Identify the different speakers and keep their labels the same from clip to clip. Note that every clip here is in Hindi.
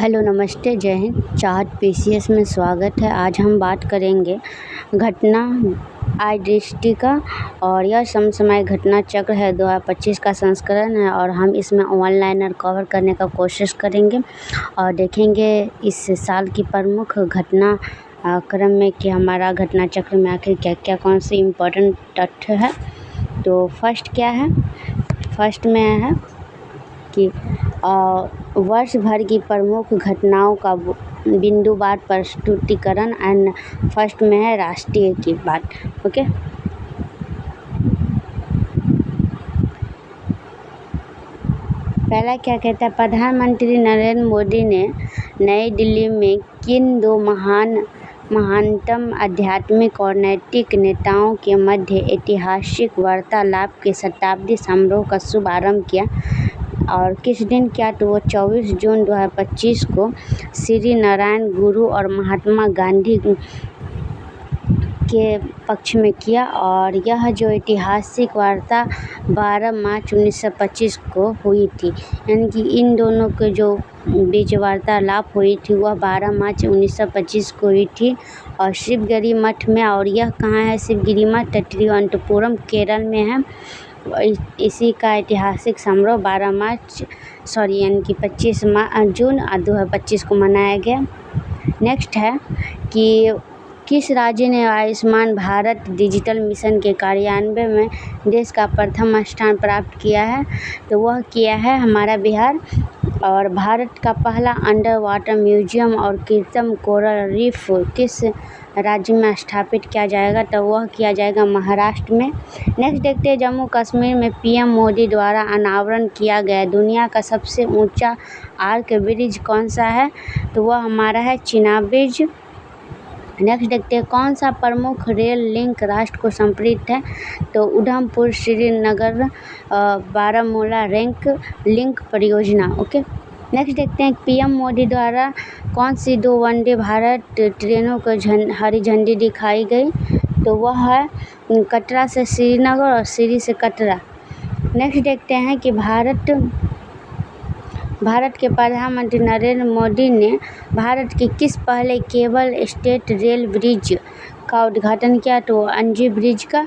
Speaker 1: हेलो नमस्ते जय हिंद। चाहत पीसीएस में स्वागत है। आज हम बात करेंगे घटना आइडेंटिटी का और यह समसामयिक घटना चक्र है 2025 का संस्करण है और हम इसमें ऑनलाइनर कवर करने का कोशिश करेंगे और देखेंगे इस साल की प्रमुख घटना क्रम में कि हमारा घटना चक्र में आखिर क्या क्या कौन से इम्पोर्टेंट तथ्य है। तो फर्स्ट क्या है, फर्स्ट में है कि वर्ष भर की प्रमुख घटनाओं का बिंदुवार प्रस्तुतिकरण एंड फर्स्ट में है राष्ट्रीय की बात। ओके, पहला क्या कहता है, प्रधानमंत्री नरेंद्र मोदी ने नई दिल्ली में किन दो महानतम आध्यात्मिक और नैतिक नेताओं के मध्य ऐतिहासिक वार्तालाप के शताब्दी समारोह का शुभारंभ किया और किस दिन किया, तो वो 24 जून 2025 को श्री नारायण गुरु और महात्मा गांधी के पक्ष में किया। और यह जो ऐतिहासिक वार्ता 12 मार्च 1925 को हुई थी, यानी कि इन दोनों के जो बीच वार्तालाप हुई थी वह 12 मार्च 1925 को हुई थी और शिवगिरी मठ में। और यह कहाँ है शिवगिरी मठ? तिरुवनंतपुरम केरल में है। इसी का ऐतिहासिक समारोह 12 मार्च यानी कि 25 जून 2025 को मनाया गया। नेक्स्ट है कि किस राज्य ने आयुष्मान भारत डिजिटल मिशन के कार्यान्वयन में देश का प्रथम स्थान प्राप्त किया है, तो वह किया है हमारा बिहार। और भारत का पहला अंडर वाटर म्यूजियम और कृत्रिम कोरल रीफ किस राज्य में स्थापित किया जाएगा, तो वह किया जाएगा महाराष्ट्र में। नेक्स्ट देखते हैं, जम्मू कश्मीर में पीएम मोदी द्वारा अनावरण किया गया दुनिया का सबसे ऊंचा आर्क ब्रिज कौन सा है, तो वह हमारा है चिनाब ब्रिज। नेक्स्ट देखते हैं, कौन सा प्रमुख रेल लिंक राष्ट्र को समर्पित है, तो उधमपुर श्रीनगर बारामूला लिंक परियोजना। ओके, नेक्स्ट देखते हैं, पीएम मोदी द्वारा कौन सी 2 वंदे भारत ट्रेनों को हरी झंडी दिखाई गई, तो वह है कटरा से श्रीनगर और श्री से कटरा। नेक्स्ट देखते हैं कि भारत के प्रधानमंत्री नरेंद्र मोदी ने भारत के किस पहले केबल स्टेट रेल ब्रिज का उद्घाटन किया, तो अंजी ब्रिज का।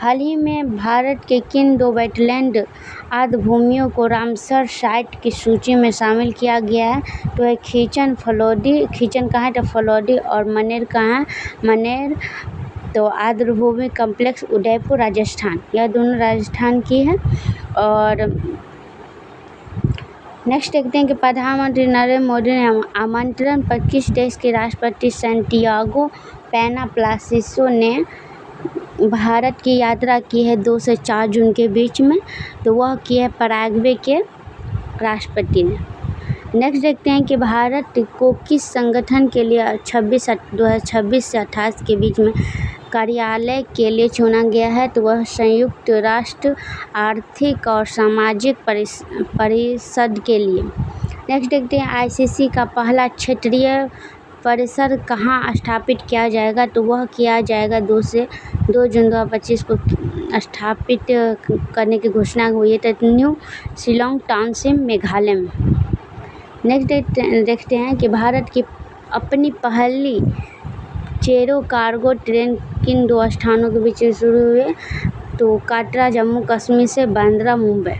Speaker 1: हाल ही में भारत के किन 2 वेटलैंड आर्द्रभूमियों को रामसर साइट की सूची में शामिल किया गया है, तो है खीचन कहाँ है, तो फलोदी, और मनेर कहाँ है, मनेर तो आर्द्रभूमि कम्प्लेक्स उदयपुर राजस्थान, यह दोनों राजस्थान की है। और नेक्स्ट देखते हैं कि प्रधानमंत्री नरेंद्र मोदी ने आमंत्रण पर किस देश के राष्ट्रपति सैंटियागो पेना प्लासिसो ने भारत की यात्रा की है 2 से 4 जून के बीच में, तो वह की है पैराग्वे के राष्ट्रपति ने। नेक्स्ट देखते हैं कि भारत को किस संगठन के लिए 2026 से 28 के बीच में कार्यालय के लिए चुना गया है, तो वह संयुक्त राष्ट्र आर्थिक और सामाजिक परिषद के लिए। नेक्स्ट देखते हैं, आईसीसी का पहला क्षेत्रीय परिसर कहाँ स्थापित किया जाएगा, तो वह किया जाएगा 2 जून 2025 को स्थापित करने की घोषणा हुई है, तो न्यू शिलोंग टाउनशिप मेघालय में। नेक्स्ट देखते हैं कि भारत की अपनी पहली चेरो कार्गो ट्रेन किन 2 स्थानों के बीच शुरू हुए, तो काटरा जम्मू कश्मीर से बांद्रा मुंबई।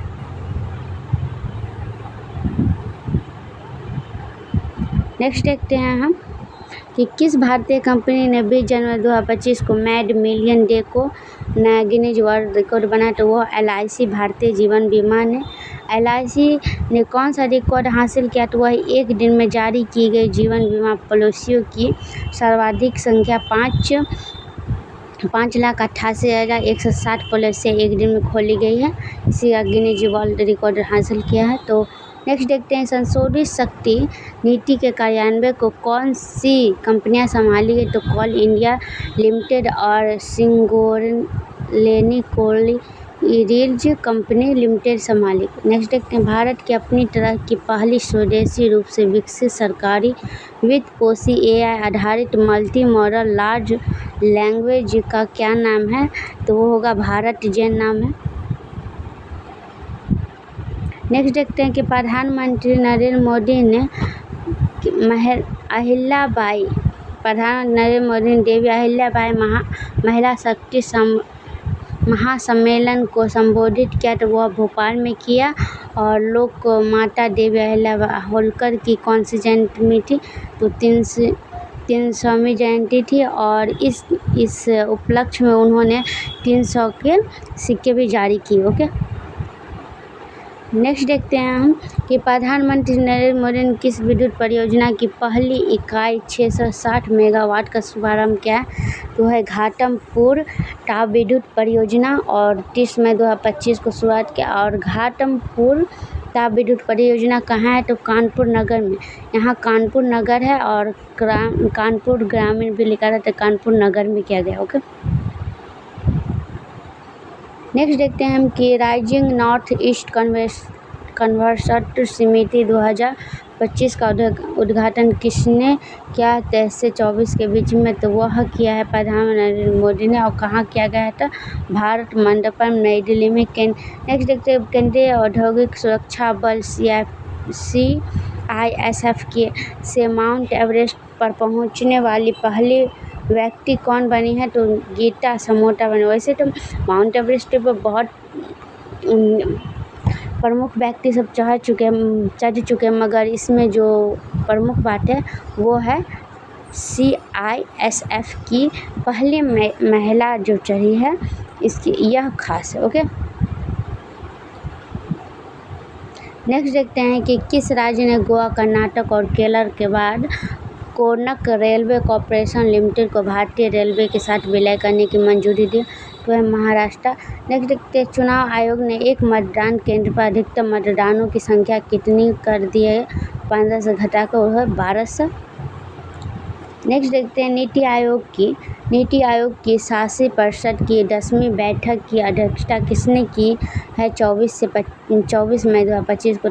Speaker 1: नेक्स्ट देखते हैं हम कि किस भारतीय कंपनी ने 20 जनवरी 2025 को मेड मिलियन डे को नया गिनीज वर्ल्ड रिकॉर्ड बनाया, तो वह LIC भारतीय जीवन बीमा ने। LIC ने कौन सा रिकॉर्ड हासिल किया, तो वह एक दिन में जारी की गई जीवन बीमा पॉलिसियों की सर्वाधिक संख्या 5,88,160 पॉलिसियाँ एक दिन में खोली गई है, इसी का गिनीज वर्ल्ड रिकॉर्ड हासिल किया है। तो नेक्स्ट देखते हैं, संशोधित शक्ति नीति के कार्यान्वयन को कौन सी कंपनियां संभाली है, तो कोल इंडिया लिमिटेड और सिंगोलेनी कोलरीज कंपनी लिमिटेड संभाली। नेक्स्ट देखते हैं, भारत की अपनी तरह की पहली स्वदेशी रूप से विकसित सरकारी वित्तपोषी AI आधारित मल्टी मॉडल लार्ज लैंग्वेज का क्या नाम है, तो वो होगा भारत जेन नाम है। नेक्स्ट देखते हैं कि प्रधानमंत्री नरेंद्र मोदी ने अहिल्याबाई प्रधानमंत्री नरेंद्र मोदी ने देवी अहिल्याबाई महिला शक्ति महासम्मेलन को संबोधित किया, तो वह भोपाल में किया। और लोक माता देवी अहिल्याबाई होलकर की कौन सी जयंती में थी, तो 300वीं जयंती थी। और इस उपलक्ष्य में उन्होंने 300 के सिक्के भी जारी किए। ओके, नेक्स्ट देखते हैं हम कि प्रधानमंत्री नरेंद्र मोदी ने किस विद्युत परियोजना की पहली इकाई 660 मेगावाट का शुभारंभ किया, तो है घाटमपुर ताप विद्युत परियोजना, और 30 मई 2025 को शुरुआत किया। और घाटमपुर ताप विद्युत परियोजना कहाँ है, तो कानपुर नगर में। यहाँ कानपुर नगर है और कानपुर ग्रामीण भी लिखा रहता है, कानपुर नगर में किया गया। ओके, नेक्स्ट देखते हैं हम कि राइजिंग नॉर्थ ईस्ट कन्वर्ट समिति 2025 का उद्घाटन किसने किया 23 से 24 के बीच में, तो वह किया है प्रधानमंत्री नरेंद्र मोदी ने। और कहाँ किया गया था, भारत मंडपम नई दिल्ली में। नेक्स्ट देखते हैं केंद्रीय औद्योगिक सुरक्षा बल CISF से माउंट एवरेस्ट पर पहुँचने वाली पहली व्यक्ति कौन बनी है, तो गीता समोटा बनी। वैसे तो माउंट एवरेस्ट पर बहुत प्रमुख व्यक्ति सब चढ़ चुके, मगर इसमें जो प्रमुख बात है वो है CISF की पहली महिला जो चढ़ी है, इसकी यह खास है। ओके, नेक्स्ट देखते हैं कि किस राज्य ने गोवा, कर्नाटक और केरल के बाद कोर्नक रेलवे कॉर्पोरेशन लिमिटेड को भारतीय रेलवे के साथ विलय करने की मंजूरी दी, तो है महाराष्ट्र। नेक्स्ट देखते हैं चुनाव आयोग ने एक मतदान केंद्र पर अधिकतम मतदानों की संख्या कितनी कर दी है, 15 से घटाकर वह 1200। नेक्स्ट देखते हैं नीति आयोग की शासी परिषद की 10वीं बैठक की अध्यक्षता किसने की है, 24 मई 2025 को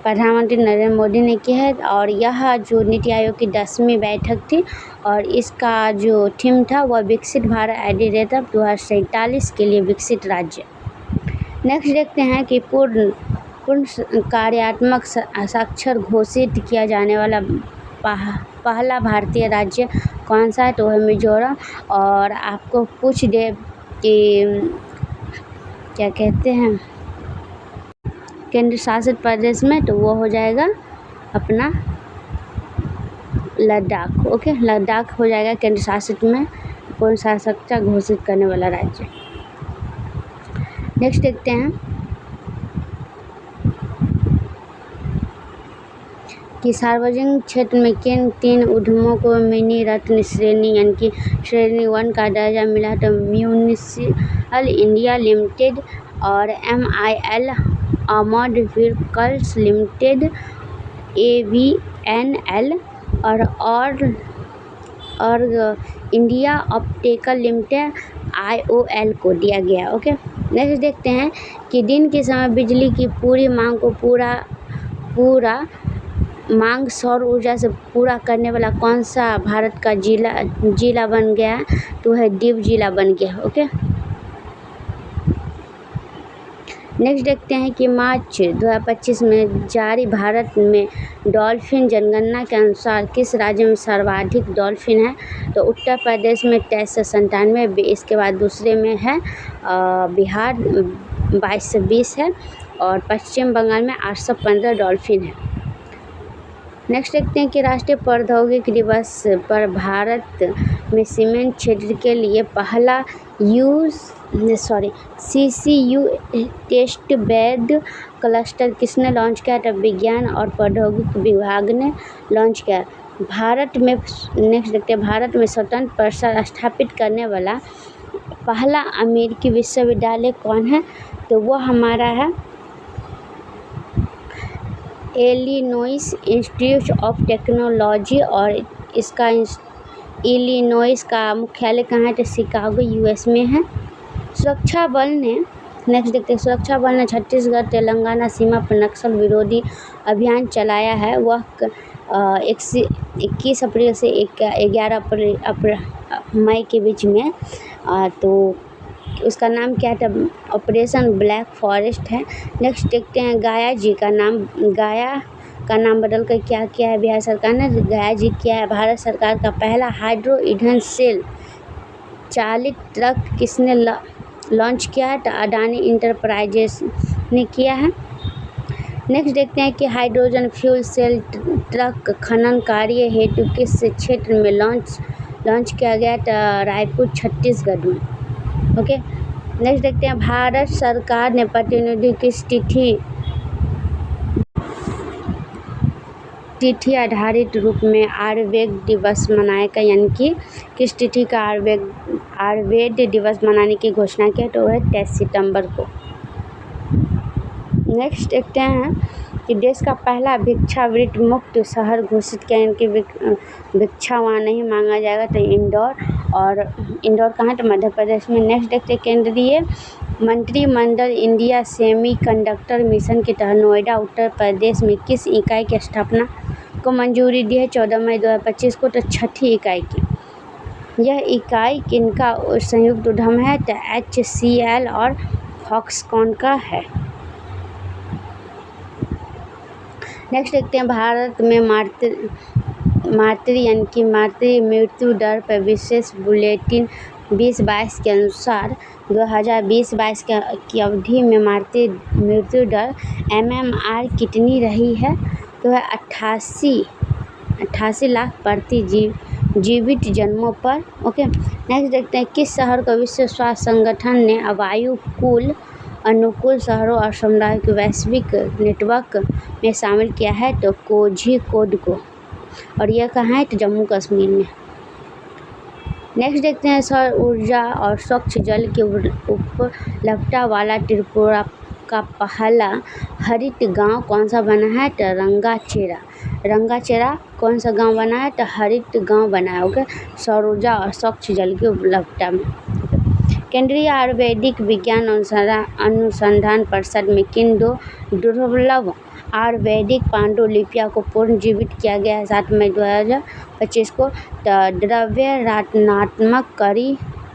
Speaker 1: प्रधानमंत्री नरेंद्र मोदी ने की है। और यह जो नीति आयोग की 10वीं बैठक थी और इसका जो थीम था वह विकसित भारत एडिडेट 2047 के लिए विकसित राज्य। नेक्स्ट देखते हैं कि पूर्ण कार्यात्मक साक्षर घोषित किया जाने वाला पहला भारतीय राज्य कौन सा है, तो है मिजोरम। और आपको पूछ दे कि क्या कहते हैं केंद्र शासित प्रदेश में, तो वो हो जाएगा अपना लद्दाख। ओके, लद्दाख हो जाएगा केंद्र शासित में पूर्ण साक्षरता घोषित करने वाला राज्य। नेक्स्ट देखते हैं कि सार्वजनिक क्षेत्र में किन 3 उद्यमों को मिनी रत्न श्रेणी यानी कि श्रेणी 1 का दर्जा मिला, तो म्यूनिसिपल इंडिया लिमिटेड और MIL armoured vehicles limited AVNL और इंडिया ऑप्टिकल लिमिटेड IOL को दिया गया। ओके, नेक्स्ट देखते हैं कि दिन के समय बिजली की पूरी मांग को पूरा मांग सौर ऊर्जा से पूरा करने वाला कौन सा भारत का जिला बन गया, तो है दीव जिला बन गया। ओके, नेक्स्ट देखते हैं कि मार्च 2025 में जारी भारत में डॉल्फिन जनगणना के अनुसार किस राज्य में सर्वाधिक डॉल्फिन है, तो उत्तर प्रदेश में 2397, इसके बाद दूसरे में है बिहार 2220 है, और पश्चिम बंगाल में 815 डॉल्फिन है। नेक्स्ट देखते हैं कि राष्ट्रीय प्रौद्योगिकी दिवस पर भारत में सीमेंट क्षेत्र के लिए पहला CCU टेस्ट बेड क्लस्टर किसने लॉन्च किया, तब विज्ञान और प्रौद्योगिकी विभाग ने लॉन्च किया। नेक्स्ट देखते हैं भारत में स्वतंत्र प्रसार स्थापित करने वाला पहला अमेरिकी विश्वविद्यालय कौन है, तो वो हमारा है इलिनॉइस इंस्टीट्यूट ऑफ टेक्नोलॉजी, और इसका इलिनॉइस का मुख्यालय कहाँ है, तो शिकागो US में है। सुरक्षा बल ने छत्तीसगढ़ तेलंगाना सीमा पर नक्सल विरोधी अभियान चलाया है। वह 21 अप्रैल से 11 मई के बीच में, तो उसका नाम क्या था, ऑपरेशन ब्लैक फॉरेस्ट है। नेक्स्ट देखते हैं गाया का नाम बदल कर क्या किया है बिहार सरकार ने? गया जी किया है। भारत सरकार का पहला हाइड्रो ईंधन सेल चालित ट्रक किसने लॉन्च किया है? तो अडानी इंटरप्राइजेस ने किया है। नेक्स्ट देखते हैं कि हाइड्रोजन फ्यूल सेल ट्रक खनन कार्य हेतु किस क्षेत्र में लॉन्च किया गया? तो रायपुर छत्तीसगढ़ में। ओके, नेक्स्ट देखते हैं भारत सरकार ने प्रतिनिधि किस तिथि आधारित रूप में आयुर्वेद दिवस मनाएगा, यानी कि किस तिथि का आयुर्वेद दिवस मनाने की घोषणा की? तो वह 23 सितंबर को। नेक्स्ट देखते हैं कि देश का पहला भिक्षावृत्ति मुक्त शहर घोषित किया, यानी कि भिक्षा वहाँ नहीं मांगा जाएगा। तो इंदौर, और इंदौर कहाँ है? तो मध्य प्रदेश में। नेक्स्ट देखते हैं केंद्रीय मंत्रिमंडल इंडिया सेमीकंडक्टर मिशन के तहत नोएडा उत्तर प्रदेश में किस इकाई की स्थापना को मंजूरी दी है? 14 मई 2025 को। तो छठी इकाई की। यह इकाई किनका संयुक्त उद्यम है? तो HCL और फॉक्सकॉन का है। नेक्स्ट देखते हैं भारत में यानी कि मातृ मृत्यु दर पर विशेष बुलेटिन 2022 के अनुसार 2020-22 की अवधि में मातृ मृत्यु दर MMR कितनी रही है? तो है 88 लाख प्रति जीवित जन्मों पर। ओके, नेक्स्ट देखते हैं किस शहर को विश्व स्वास्थ्य संगठन ने वायु अनुकूल शहरों और समुदायों के वैश्विक नेटवर्क में शामिल किया है? तो कोझिकोड को, और यह कहाँ है? तो जम्मू कश्मीर में। नेक्स्ट देखते हैं सौर ऊर्जा और स्वच्छ जल की उपलब्धता वाला त्रिपुरा का पहला हरित गांव कौन सा बना है? तो रंगाचेरा कौन सा गांव बना है? तो हरित गांव बना है। ओके, सौर ऊर्जा और स्वच्छ जल की उपलब्धता में। केंद्रीय आयुर्वेदिक विज्ञान अनुसंधान परिषद में किन 2 दुर्लभ आयुर्वेदिक पांडुलिपियों को पुनर्जीवित किया गया है? 7 मई 2025 को। द्रव्य रत्नाकर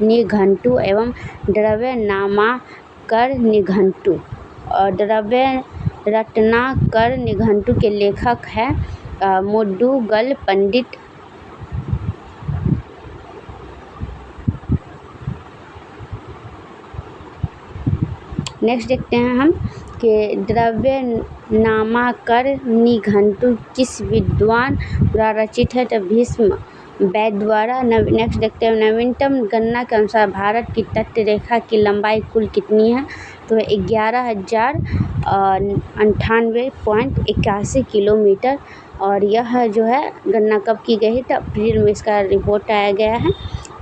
Speaker 1: निघंटु एवं द्रव्य नामाकर निघंटु, और द्रव्य रत्नाकर निघंटु के लेखक है मुदुगल पंडित। नेक्स्ट देखते हैं हम कि द्रव्य नामाकर निघंटु किस विद्वान द्वारा रचित है? तो भीष्म वैद्य द्वारा। नेक्स्ट देखते हैं नवीनतम गणना के अनुसार भारत की तट रेखा की लंबाई कुल कितनी है? तो 11,098.81 किलोमीटर। और यह जो है गणना कब की गई? तो अप्रैल में इसका रिपोर्ट आया गया है।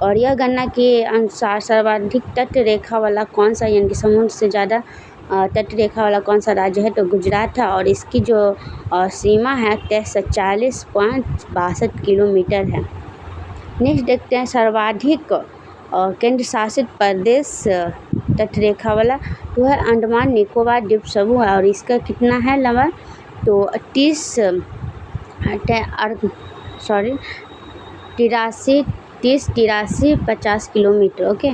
Speaker 1: और यह गणना के अनुसार सर्वाधिक तट रेखा वाला कौन सा, यानी कि समुद्र से ज़्यादा तट रेखा वाला कौन सा राज्य है? तो गुजरात है, और इसकी जो सीमा है 4340.62 किलोमीटर है। नेक्स्ट देखते हैं सर्वाधिक केंद्र शासित प्रदेश तट रेखा वाला, तो है अंडमान निकोबार द्वीप समूह है, और इसका कितना है लंबा? तो 3083 किलोमीटर। ओके,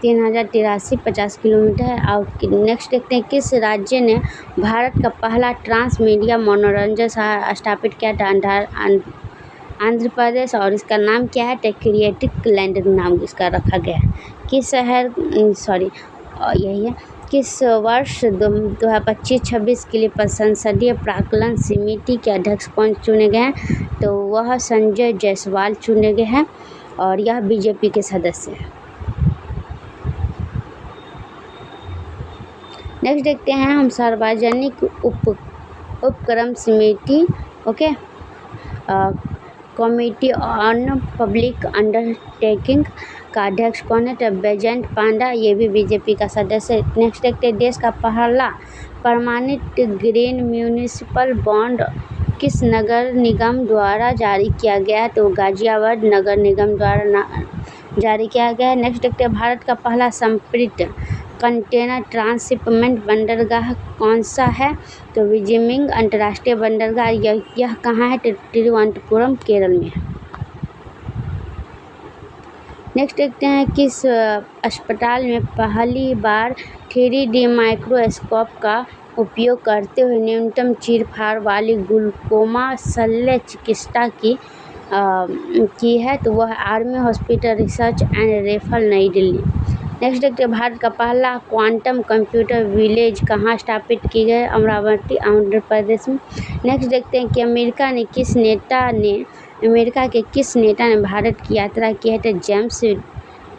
Speaker 1: 3083 किलोमीटर है। और नेक्स्ट देखते हैं किस राज्य ने भारत का पहला ट्रांस मीडिया मनोरंजन स्थापित किया था? आंध्र प्रदेश, और इसका नाम क्या है? तो क्रिएटिव लैंड नाम इसका रखा गया है। यही है। किस वर्ष 2025-26 के लिए संसदीय प्राक्कलन समिति के अध्यक्ष कौन चुने गए हैं? तो वह संजय जायसवाल चुने गए हैं, और यह बीजेपी के सदस्य हैं। नेक्स्ट देखते हैं हम सार्वजनिक उपक्रम समिति। Okay, committee on public undertaking का अध्यक्ष कौन है? तो बैजयंत पांडा, ये भी बीजेपी का सदस्य है। नेक्स्ट देखते हैं देश का पहला प्रमाणित ग्रीन म्यूनिसिपल बॉन्ड किस नगर निगम द्वारा जारी किया गया है? तो गाजियाबाद नगर निगम द्वारा जारी किया गया है। नेक्स्ट देखते हैं भारत का पहला समर्पित कंटेनर ट्रांसशिपमेंट बंदरगाह कौन सा है? तो विजिमिंग अंतर्राष्ट्रीय बंदरगाह। यह कहाँ है? तो तिरुवनंतपुरम केरल में है। नेक्स्ट देखते हैं किस अस्पताल में पहली बार 3D माइक्रोस्कोप का उपयोग करते हुए न्यूनतम चीरफाड़ वाली ग्लूकोमा शल्य चिकित्सा की है, तो वह army hospital research and referral नई दिल्ली। नेक्स्ट देखते हैं, भारत का पहला क्वांटम कंप्यूटर विलेज कहाँ स्थापित की गई? अमरावती, आंध्र प्रदेश में। नेक्स्ट देखते हैं कि अमेरिका के किस नेता ने भारत की यात्रा की है? तो जेम्स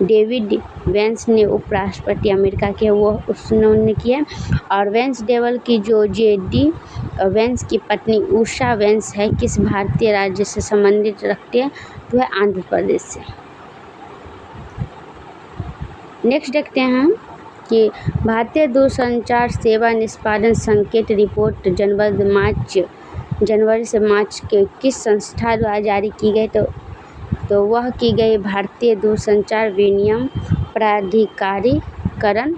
Speaker 1: डेविड वेंस ने उपराष्ट्रपति अमेरिका के उन्होंने किया है। और वेंस डेवल की जो JD वेंस की पत्नी उषा वेंस है, किस भारतीय राज्य से संबंधित रखती है? तो है आंध्र प्रदेश से। नेक्स्ट देखते हैं हम कि भारतीय दूरसंचार सेवा निष्पादन संकेत रिपोर्ट जनवरी से मार्च के किस संस्था द्वारा जारी की गई? तो वह की गई भारतीय दूरसंचार विनियम प्राधिकरण,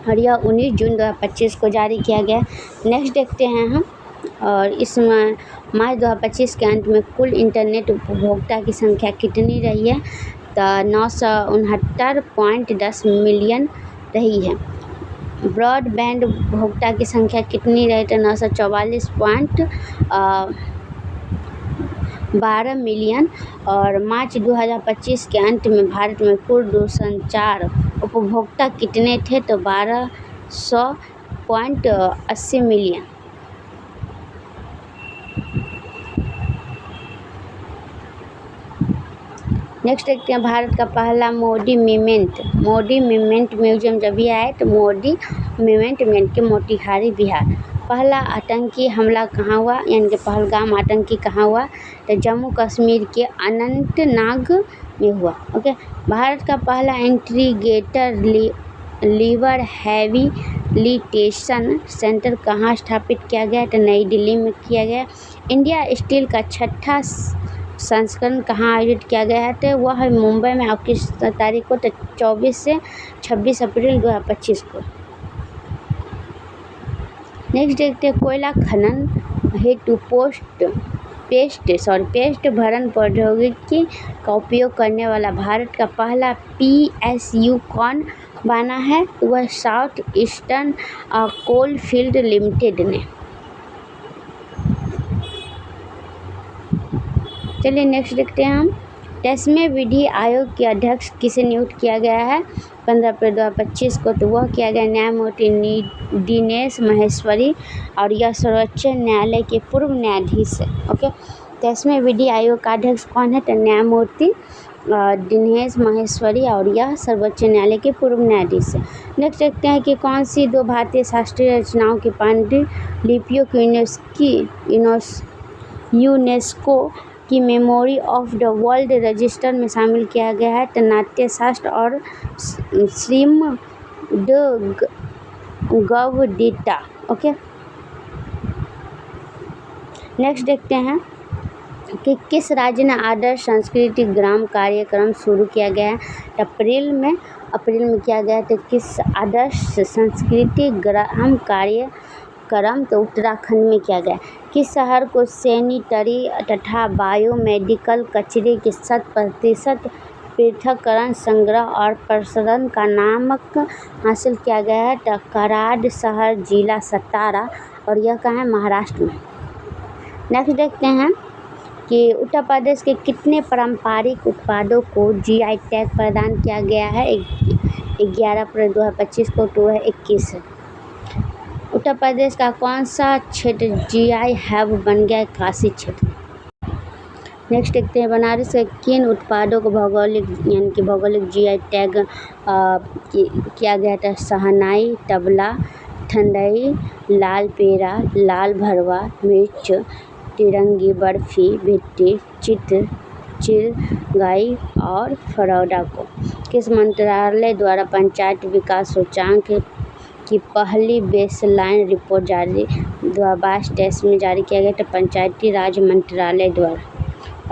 Speaker 1: और यह 19 जून 2025 को जारी किया गया। नेक्स्ट देखते हैं हम, और इसमें मार्च 2025 के अंत में कुल इंटरनेट उपभोक्ता की संख्या कितनी रही है? तो 969.10 मिलियन रही है। ब्रॉडबैंड उपभोक्ता की संख्या कितनी रही? तो 944.12 मिलियन। और मार्च 2025 के अंत में भारत में कुल दूरसंचार उपभोक्ता कितने थे? तो 1200.80 मिलियन। नेक्स्ट देखते हैं, भारत का पहला मोदी मोन्यूमेंट म्यूजियम जब भी आए तो मोदी मोन्यूमेंट के मोतिहारी बिहार। पहला आतंकी हमला कहाँ हुआ? यानी कि पहलगाम आतंकी कहाँ हुआ? तो जम्मू कश्मीर के अनंतनाग में हुआ। ओके। भारत का पहला इंटीग्रेटेड लिवर हैबिलिटेशन सेंटर कहाँ स्थापित किया गया? तो नई दिल्ली में किया गया। इंडिया स्टील का 6ठा संस्करण कहाँ आयोजित किया गया है? तो वह है मुंबई में। और किस तारीख को? तो 24 से 26 अप्रैल 2025 को। नेक्स्ट देखते हैं, कोयला खनन हेतु पेस्ट भरण प्रौद्योगिकी का उपयोग करने वाला भारत का पहला PSU कौन बना है? वह साउथ ईस्टर्न कोलफील्ड लिमिटेड ने। चलिए नेक्स्ट देखते हैं हम, 10वें विधि आयोग के अध्यक्ष किसे नियुक्त किया गया है? 15 अप्रैल 2025 को। तो वह किया गया न्यायमूर्ति दिनेश महेश्वरी, और यह सर्वोच्च न्यायालय के पूर्व न्यायाधीश है। ओके। 10वें विधि आयोग का अध्यक्ष कौन है? तो न्यायमूर्ति दिनेश महेश्वरी, और यह सर्वोच्च न्यायालय के पूर्व न्यायाधीश है। नेक्स्ट देखते हैं कि कौन सी 2 भारतीय शास्त्रीय रचनाओं की पांडुलिपियों को यूनेस्को की memory of the world register में शामिल किया गया है? तो नाट्य शास्त्र और श्रीमद्भगवद्गीता। ओके। नेक्स्ट देखते हैं कि किस राज्य ने आदर्श संस्कृति ग्राम कार्यक्रम शुरू किया गया है? अप्रैल में किया गया। तो किस आदर्श संस्कृति ग्राम कार्यक्रम? तो उत्तराखंड में किया गया। किस शहर को सैनिटरी तथा बायोमेडिकल कचरे के 100% पृथक्करण, संग्रह और प्रसरण का नामक हासिल किया गया है? तो कराड शहर, जिला सतारा, और यह कहाँ है? महाराष्ट्र में। नेक्स्ट देखते हैं कि उत्तर प्रदेश के कितने पारंपरिक उत्पादों को GI टैग प्रदान किया गया है? 11 अप्रैल 2025 को। तो है 21। उत्तर प्रदेश का कौन सा क्षेत्र GI हब बन गया? काशी क्षेत्र। नेक्स्ट देखते हैं, बनारस के किन उत्पादों को भौगोलिक GI टैग किया गया था? शहनाई, तबला, ठंडई, लाल पेड़ा, लाल भरवा, मिर्च, तिरंगी बर्फी, भिट्टी, चिरगाई और फरौदा को किस मंत्रालय द्वारा पंचायत विकास सूचकांक की पहली बेसलाइन रिपोर्ट 2022-23 में जारी किया गया? तो पंचायती राज मंत्रालय द्वारा,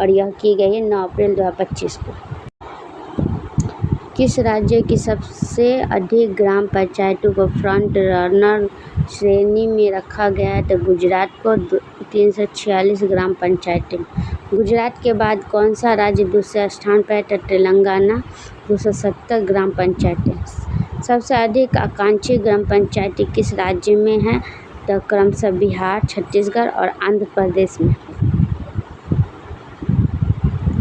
Speaker 1: और यह की गई है 9 अप्रैल 2025 को। किस राज्य की सबसे अधिक ग्राम पंचायतों को फ्रंट रनर श्रेणी में रखा गया है? तो गुजरात को 346 ग्राम पंचायतें। गुजरात के बाद कौन सा राज्य दूसरे स्थान पर है? तो तेलंगाना 270 ग्राम पंचायतें। सबसे अधिक आकांक्षी ग्राम पंचायतें किस राज्य में है? तो क्रमशः बिहार, छत्तीसगढ़ और आंध्र प्रदेश में।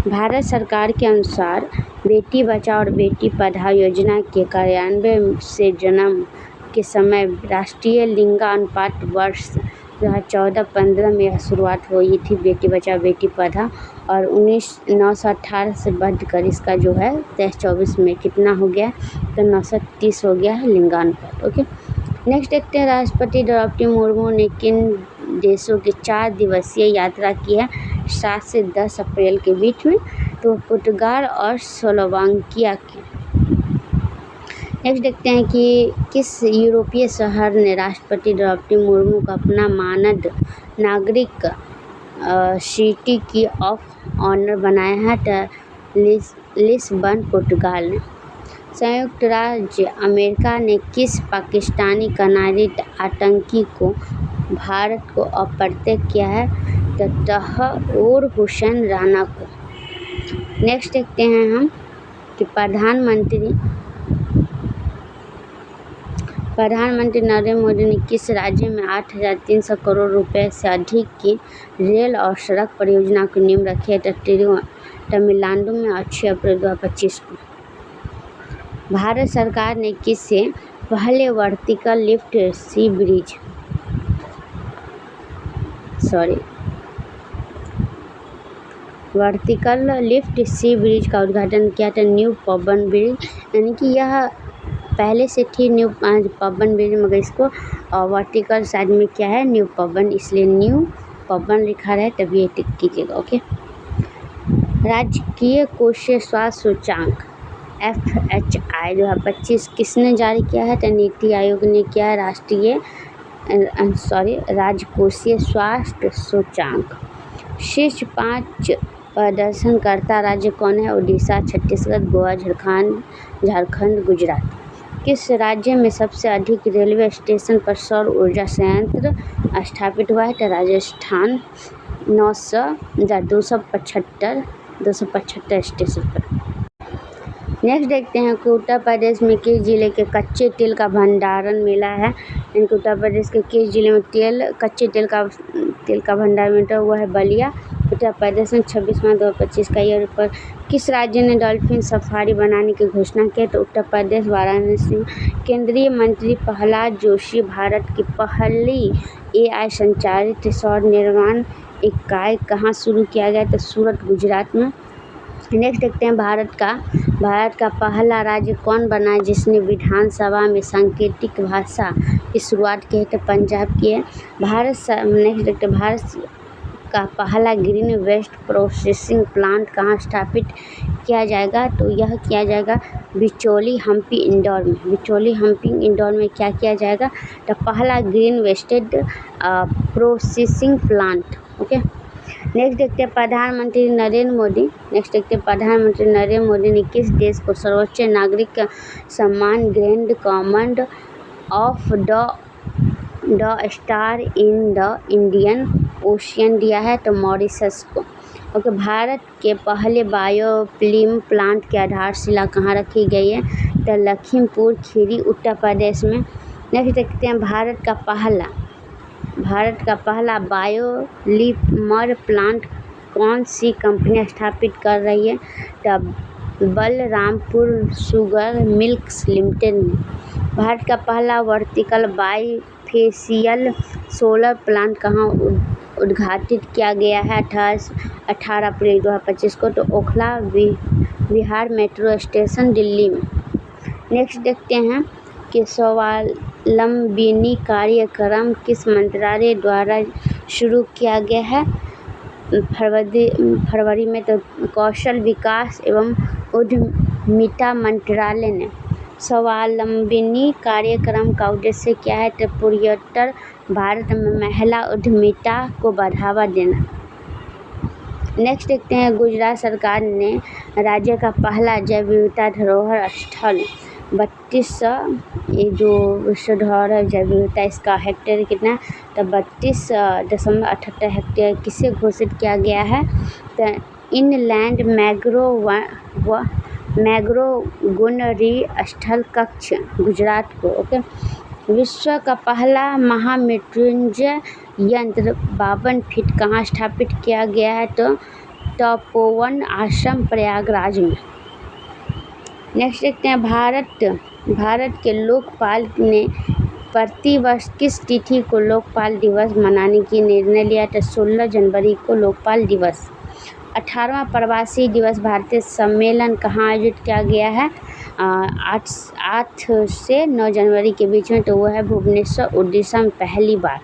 Speaker 1: भारत सरकार के अनुसार बेटी बचाओ और बेटी पढ़ाओ योजना के कार्यान्वयन से जन्म के समय राष्ट्रीय लिंगानुपात वर्ष 2014-15 में यह शुरुआत हुई थी बेटी बचाओ बेटी पढ़ाओ, और 1918 से बढ़कर इसका जो है 23-24 में कितना हो गया, तो 930 हो गया है लिंगानुपात। ओके, नेक्स्ट देखते हैं राष्ट्रपति द्रौपदी मुर्मू ने किन देशों की 4 दिवसीय यात्रा की है 7 से 10 अप्रैल के बीच में, तो पुर्तगाल और स्लोवाकिया की। नेक्स्ट देखते हैं कि किस यूरोपीय शहर ने राष्ट्रपति द्रौपदी मुर्मू को अपना मानद नागरिक सिटी की ऑफ ऑनर बनाया है, तो लिस्बन पुर्तगाल ने। संयुक्त राज्य अमेरिका ने किस पाकिस्तानी कनाडा आतंकी को भारत को अप्रत्यक्ष किया है, तो तहव्वुर हुसैन राना को। नेक्स्ट देखते हैं हम कि प्रधानमंत्री नरेंद्र मोदी ने किस राज्य में 8,300 करोड़ रुपए से अधिक की रेल और सड़क परियोजना की नींव रखी है, तो तमिलनाडु में 6 अप्रैल 2025 को। भारत सरकार ने किससे पहले वर्टिकल लिफ्ट सी ब्रिज का उद्घाटन किया था, न्यू पवन ब्रिज, यानी कि यह पहले से थी न्यू पवन ब्रिज, मगर इसको वर्टिकल साइड में क्या है न्यू पवन, इसलिए न्यू पवन लिखा रहा है, तभी ये टिक कीजिएगा। ओके, राजकीय कोषीय स्वास्थ्य सूचांक FHI 2025 किसने जारी किया है, तो नीति आयोग ने किया है। राजकोषीय स्वास्थ्य सूचांक। शीर्ष 5 प्रदर्शनकर्ता राज्य कौन है, उड़ीसा, छत्तीसगढ़, गोवा, झारखंड, गुजरात। किस राज्य में सबसे अधिक रेलवे स्टेशन पर सौर ऊर्जा संयंत्र स्थापित हुआ है, तो राजस्थान, 275 स्टेशन पर। नेक्स्ट देखते हैं कि उत्तर प्रदेश में किस जिले के कच्चे तेल का भंडारण मिला है, इनके उत्तर प्रदेश के किस जिले में कच्चे तेल का भंडारण मिलता है, वह है बलिया, उत्तर प्रदेश में। 26 मार्च 2025 का ईयर पर किस राज्य ने डॉल्फिन सफारी बनाने की घोषणा की, तो उत्तर प्रदेश, वाराणसी। केंद्रीय मंत्री प्रहलाद जोशी भारत की पहली AI संचालित सौर निर्माण इकाई कहाँ शुरू किया गया, तो सूरत, गुजरात में। नेक्स्ट देखते हैं भारत का पहला राज्य कौन बना है जिसने विधानसभा में सांकेतिक भाषा की शुरुआत की है, तो पंजाब की है। नेक्स्ट देखते हैं भारत का पहला ग्रीन वेस्ट प्रोसेसिंग प्लांट कहाँ स्थापित किया जाएगा, तो यह किया जाएगा बिचौली हम्पी इंदौर में। बिचौली हम्पी इंदौर में क्या किया जाएगा, तो पहला green wasted processing plant. Okay, next देखते हैं प्रधानमंत्री नरेंद्र मोदी ने किस देश को सर्वोच्च नागरिक सम्मान grand command of the star in the Indian ocean दिया है, तो मॉरिशस को। ओके, भारत के पहले बायोफ्यूल प्लांट की आधारशिला कहाँ रखी गई है, तो लखीमपुर खीरी, उत्तर प्रदेश में। नेक्स्ट देखते हैं भारत का पहला बायोलीमर प्लांट कौन सी कंपनी स्थापित कर रही है, तो बलरामपुर शुगर मिल्क्स लिमिटेड ने। भारत का पहला वर्टिकल बाईफेशियल सोलर प्लांट कहाँ उद्घाटित किया गया है, 18 अप्रैल 2025 को, तो ओखला विहार मेट्रो स्टेशन, दिल्ली में। नेक्स्ट देखते हैं कि स्वावलंबनी कार्यक्रम किस मंत्रालय द्वारा शुरू किया गया है, फरवरी में, तो कौशल विकास एवं उद्यमिता मंत्रालय ने। स्वावलंबनी कार्यक्रम का उद्देश्य क्या है, तो पूर्वोत्तर भारत में महिला उद्यमिता को बढ़ावा देना। नेक्स्ट देखते हैं गुजरात सरकार ने राज्य का पहला जैव विविधता धरोहर स्थल 3200, ये जो विश्व धरोहर जैव विविधता इसका हेक्टेयर कितना है, तो 32.78 हेक्टेयर किसे घोषित किया गया है, तो इनलैंड मैग्रोगुनरी स्थल कच्छ, गुजरात को। ओके, विश्व का पहला महामृत्युंजय यंत्र 52 फीट कहाँ स्थापित किया गया है? तो तपोवन आश्रम प्रयागराज में। नेक्स्ट देखते हैं, भारत के लोकपाल ने प्रति वर्ष किस तिथि को लोकपाल दिवस मनाने की निर्णय लिया? तो 16 जनवरी को लोकपाल दिवस। 18वां प्रवासी दिवस भारतीय सम्मेलन कहाँ आयोजित किया गया है? 8 से 9 जनवरी के बीच में, तो वो है भुवनेश्वर, उड़ीसा में पहली बार।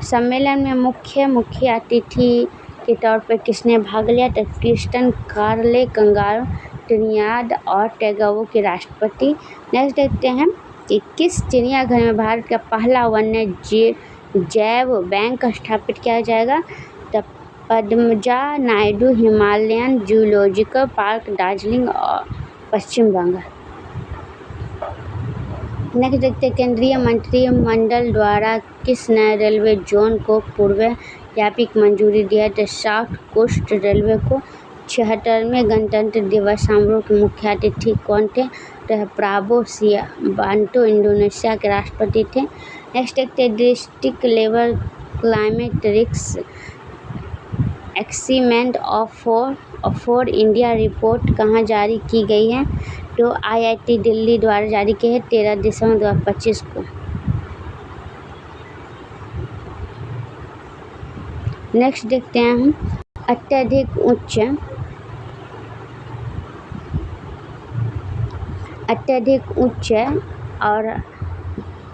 Speaker 1: सम्मेलन में मुख्य अतिथि के तौर पर किसने भाग लिया? तो क्रिस्टन कार्ले कंगारो, ट्रिनिडाद और टोबैगो के राष्ट्रपति। नेक्स्ट देखते हैं कि किस चिड़ियाघर में भारत का पहला वन्य जैव बैंक स्थापित किया जाएगा? तो Padmaja Naidu Himalayan zoological park, Darjeeling और पश्चिम बंगाल। नेक्स्ट देखते हैं, केंद्रीय मंत्रिमंडल द्वारा किस नए रेलवे जोन को पूर्वव्यापी मंजूरी दिया? तो साउथ कोस्ट रेलवे को। 76वें गणतंत्र दिवस समारोह के मुख्य अतिथि कौन थे? तो प्राबो सुबियांतो इंडोनेशिया के राष्ट्रपति थे। नेक्स्ट देखते हैं, district level climate risk assessment for India report कहाँ जारी की गई है? तो IIT दिल्ली द्वारा जारी की है 13 दिसंबर 2025 को। नेक्स्ट देखते हैं हम, अत्यधिक उच्च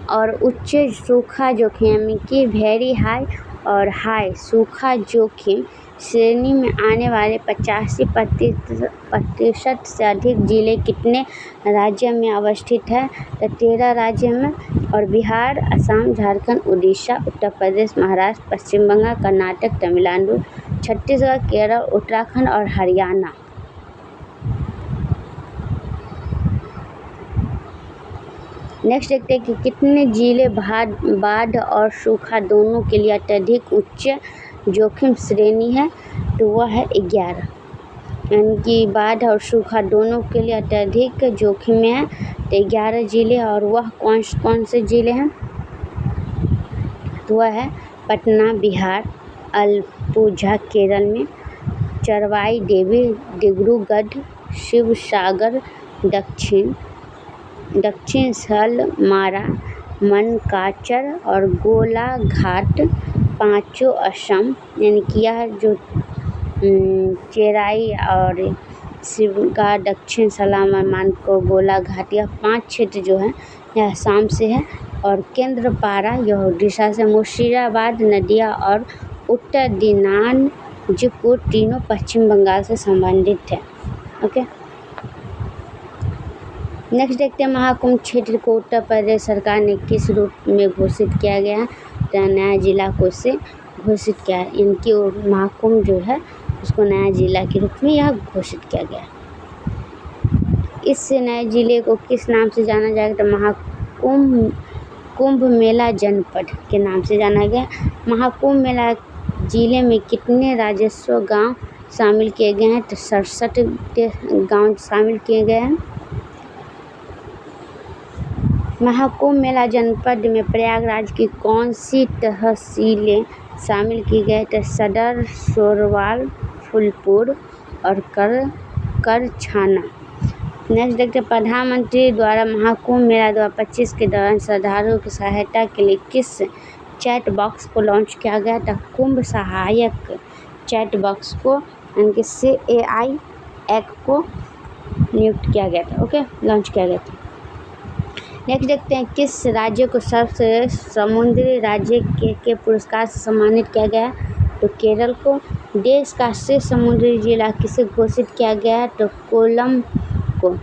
Speaker 1: और उच्च सूखा जोखिम की वेरी हाई और हाई सूखा जोखिम श्रेणी में आने वाले 85% से अधिक जिले कितने राज्य में अवस्थित है? तो 13 राज्य में, और बिहार, असम, झारखंड, उड़ीसा, उत्तर प्रदेश, महाराष्ट्र, पश्चिम बंगाल, कर्नाटक, तमिलनाडु, छत्तीसगढ़, केरल, उत्तराखंड और हरियाणा। नेक्स्ट देखते हैं कि कितने जिले बाढ़ और सूखा दोनों के लिए अत्यधिक उच्च जोखिम श्रेणी है? तो वह है 11, यानी कि बाढ़ और सूखा दोनों के लिए अत्यधिक जोखिम में है तो 11 जिले। और वह कौन से जिले हैं? तो वह है पटना बिहार, अलपुझा केरल में, चरवाई देवी डिब्रूगढ़, शिवसागर दक्षिण सलमारा, मनकाचर और गोलाघाट पाँचों असम, यानी कि यह जो चेराई और शिवगा, दक्षिण सलामा, मानको, गोलाघाट, यह 5 क्षेत्र जो है यह असम से है। और केंद्रपाड़ा यह उड़ीसा से, मुर्शिदाबाद, नदिया और उत्तर दिनाजपुर तीनों पश्चिम बंगाल से संबंधित है। ओके, नेक्स्ट देखते हैं, महाकुंभ क्षेत्र को उत्तर प्रदेश सरकार ने किस रूप में घोषित किया गया है? तो नया जिला को से घोषित किया है। इनकी महाकुंभ जो है उसको नया जिला के रूप में यह घोषित किया गया है। इस नए जिले को किस नाम से जाना जाएगा? तो महाकुंभ मेला जनपद के नाम से जाना गया। महाकुंभ मेला जिले में कितने राजस्व गांव शामिल किए गए हैं? तो 67 गांव शामिल किए गए हैं। महाकुंभ मेला जनपद में प्रयागराज की कौन सी तहसीलें शामिल की गई? तो सदर, सोरवाल, फूलपुर और करछाना। नेक्स्ट देखते हैं, प्रधानमंत्री द्वारा महाकुंभ मेला 2025 के दौरान श्रद्धालुओं की सहायता के लिए किस चैट बॉक्स को लॉन्च किया गया? था कुंभ सहायक चैट बॉक्स को, यानी कि CAI एक्ट को नियुक्त किया गया था। ओके, लॉन्च किया गया था। नेक्स्ट देखते हैं, किस राज्य को सर्वश्रेष्ठ समुद्री राज्य के पुरस्कार से सम्मानित किया गया? तो केरल को। देश का श्रेष्ठ समुद्री जिला किसे घोषित किया गया है? तो कोल्लम को।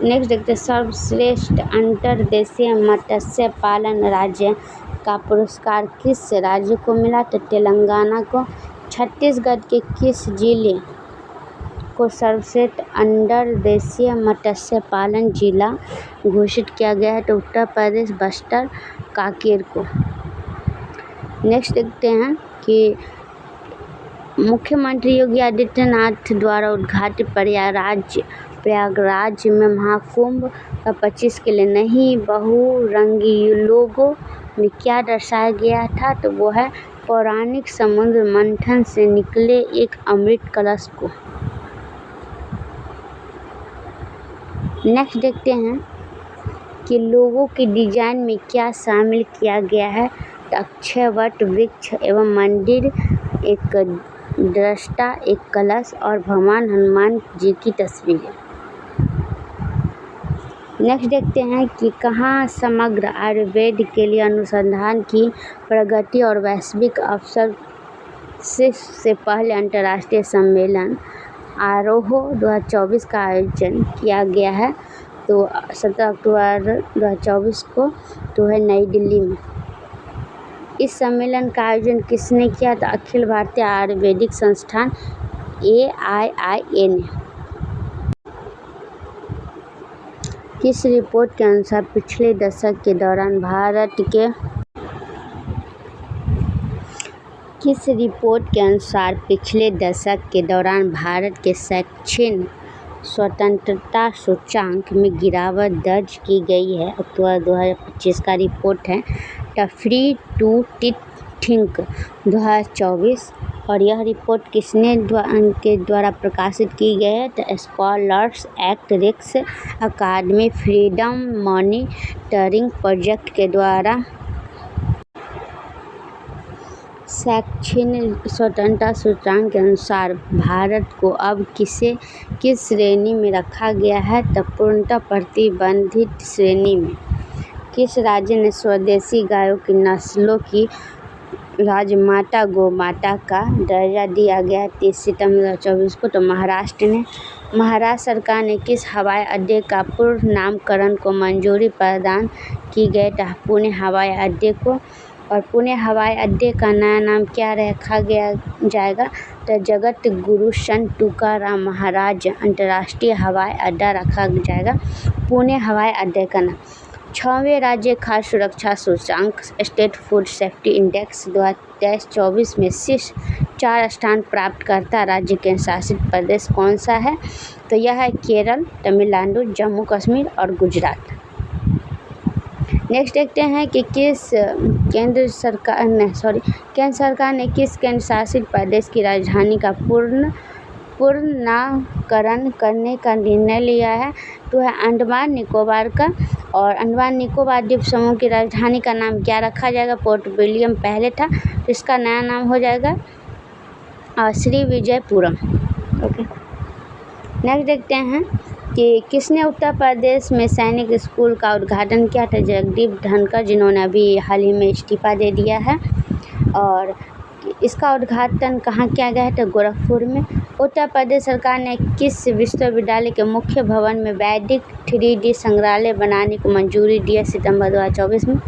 Speaker 1: नेक्स्ट देखते हैं, सर्वश्रेष्ठ अंतर्देशीय मत्स्य पालन राज्य का पुरस्कार किस राज्य को मिला? तो तेलंगाना को। छत्तीसगढ़ के किस जिले को सर्वश्रेष्ठ अंतर्देशीय मत्स्य पालन जिला घोषित किया गया है? तो उत्तर प्रदेश, बस्तर, कांकेर को। नेक्स्ट देखते हैं कि मुख्यमंत्री योगी आदित्यनाथ द्वारा उद्घाटित प्रयागराज में महाकुंभ का 25 के लिए नहीं बहुरंगी लोगो में क्या दर्शाया गया था, तो वो है पौराणिक समुद्र मंथन से निकले एक अमृत कलश को। नेक्स्ट देखते हैं कि लोगों के डिजाइन में क्या शामिल किया गया है, तो अक्षय वट वृक्ष एवं मंदिर, एक दृष्टा, एक कलश और भगवान हनुमान जी की तस्वीर है। नेक्स्ट देखते हैं कि कहाँ समग्र आयुर्वेद के लिए अनुसंधान की प्रगति और वैश्विक अवसर से पहले अंतर्राष्ट्रीय सम्मेलन आरोह 2024 का आयोजन किया गया है, तो 17 अक्टूबर 2024 को तो है नई दिल्ली में। इस सम्मेलन का आयोजन किसने किया, तो अखिल भारतीय आयुर्वेदिक संस्थान AIIA ने। किस रिपोर्ट के अनुसार पिछले दशक के दौरान भारत के शैक्षणिक स्वतंत्रता सूचांक में गिरावट दर्ज की गई है? अक्टूबर 2025 का रिपोर्ट है, द फ्री टू थिंक 2024। और यह रिपोर्ट किसने के द्वारा प्रकाशित की गई है, तो स्कॉलर्स एक्ट रिक्स अकादमी फ्रीडम मॉनिटरिंग प्रोजेक्ट के द्वारा। शैक्षणिक स्वतंत्रता सूचकांक के अनुसार भारत को अब किस श्रेणी में रखा गया है, तो पूर्णतः प्रतिबंधित श्रेणी में। किस राज्य ने स्वदेशी गायों की नस्लों की राजमाता गोमाता का दर्जा दिया गया 30 सितंबर 2024 को, तो महाराष्ट्र ने। महाराष्ट्र सरकार ने किस हवाई अड्डे का पूर्ण नामकरण को मंजूरी प्रदान की गई, तो पुणे हवाई अड्डे को। और पुणे हवाई अड्डे का नया नाम क्या रखा जाएगा, तो जगत गुरु संत तुकाराम महाराज अंतर्राष्ट्रीय हवाई अड्डा रखा जाएगा पुणे हवाई अड्डे का नाम। 6वें राज्य खाद्य सुरक्षा सूचकांक स्टेट फूड सेफ्टी इंडेक्स 2023-24 में शीर्ष 4 स्थान प्राप्त करता राज्य केंद्र शासित प्रदेश कौन सा है, तो यह है केरल, तमिलनाडु, जम्मू कश्मीर और गुजरात। नेक्स्ट देखते हैं कि केंद्र सरकार ने किस केंद्र शासित प्रदेश की राजधानी का पूर्ण नामकरण करने का निर्णय लिया है, तो है अंडमान निकोबार का। और अंडमान निकोबार द्वीप समूह की राजधानी का नाम क्या रखा जाएगा, पोर्ट विलियम पहले था, तो इसका नया नाम हो जाएगा श्री विजयपुरम। ओके, नेक्स्ट देखते हैं कि किसने उत्तर प्रदेश में सैनिक स्कूल का उद्घाटन किया था, जगदीप धनखड़, जिन्होंने अभी हाल ही में इस्तीफा दे दिया है। और इसका उद्घाटन कहाँ किया गया है, तो गोरखपुर में। उत्तर प्रदेश सरकार ने किस विश्वविद्यालय के मुख्य भवन में वैदिक 3D संग्रहालय बनाने को मंजूरी दी है सितंबर 2024 में,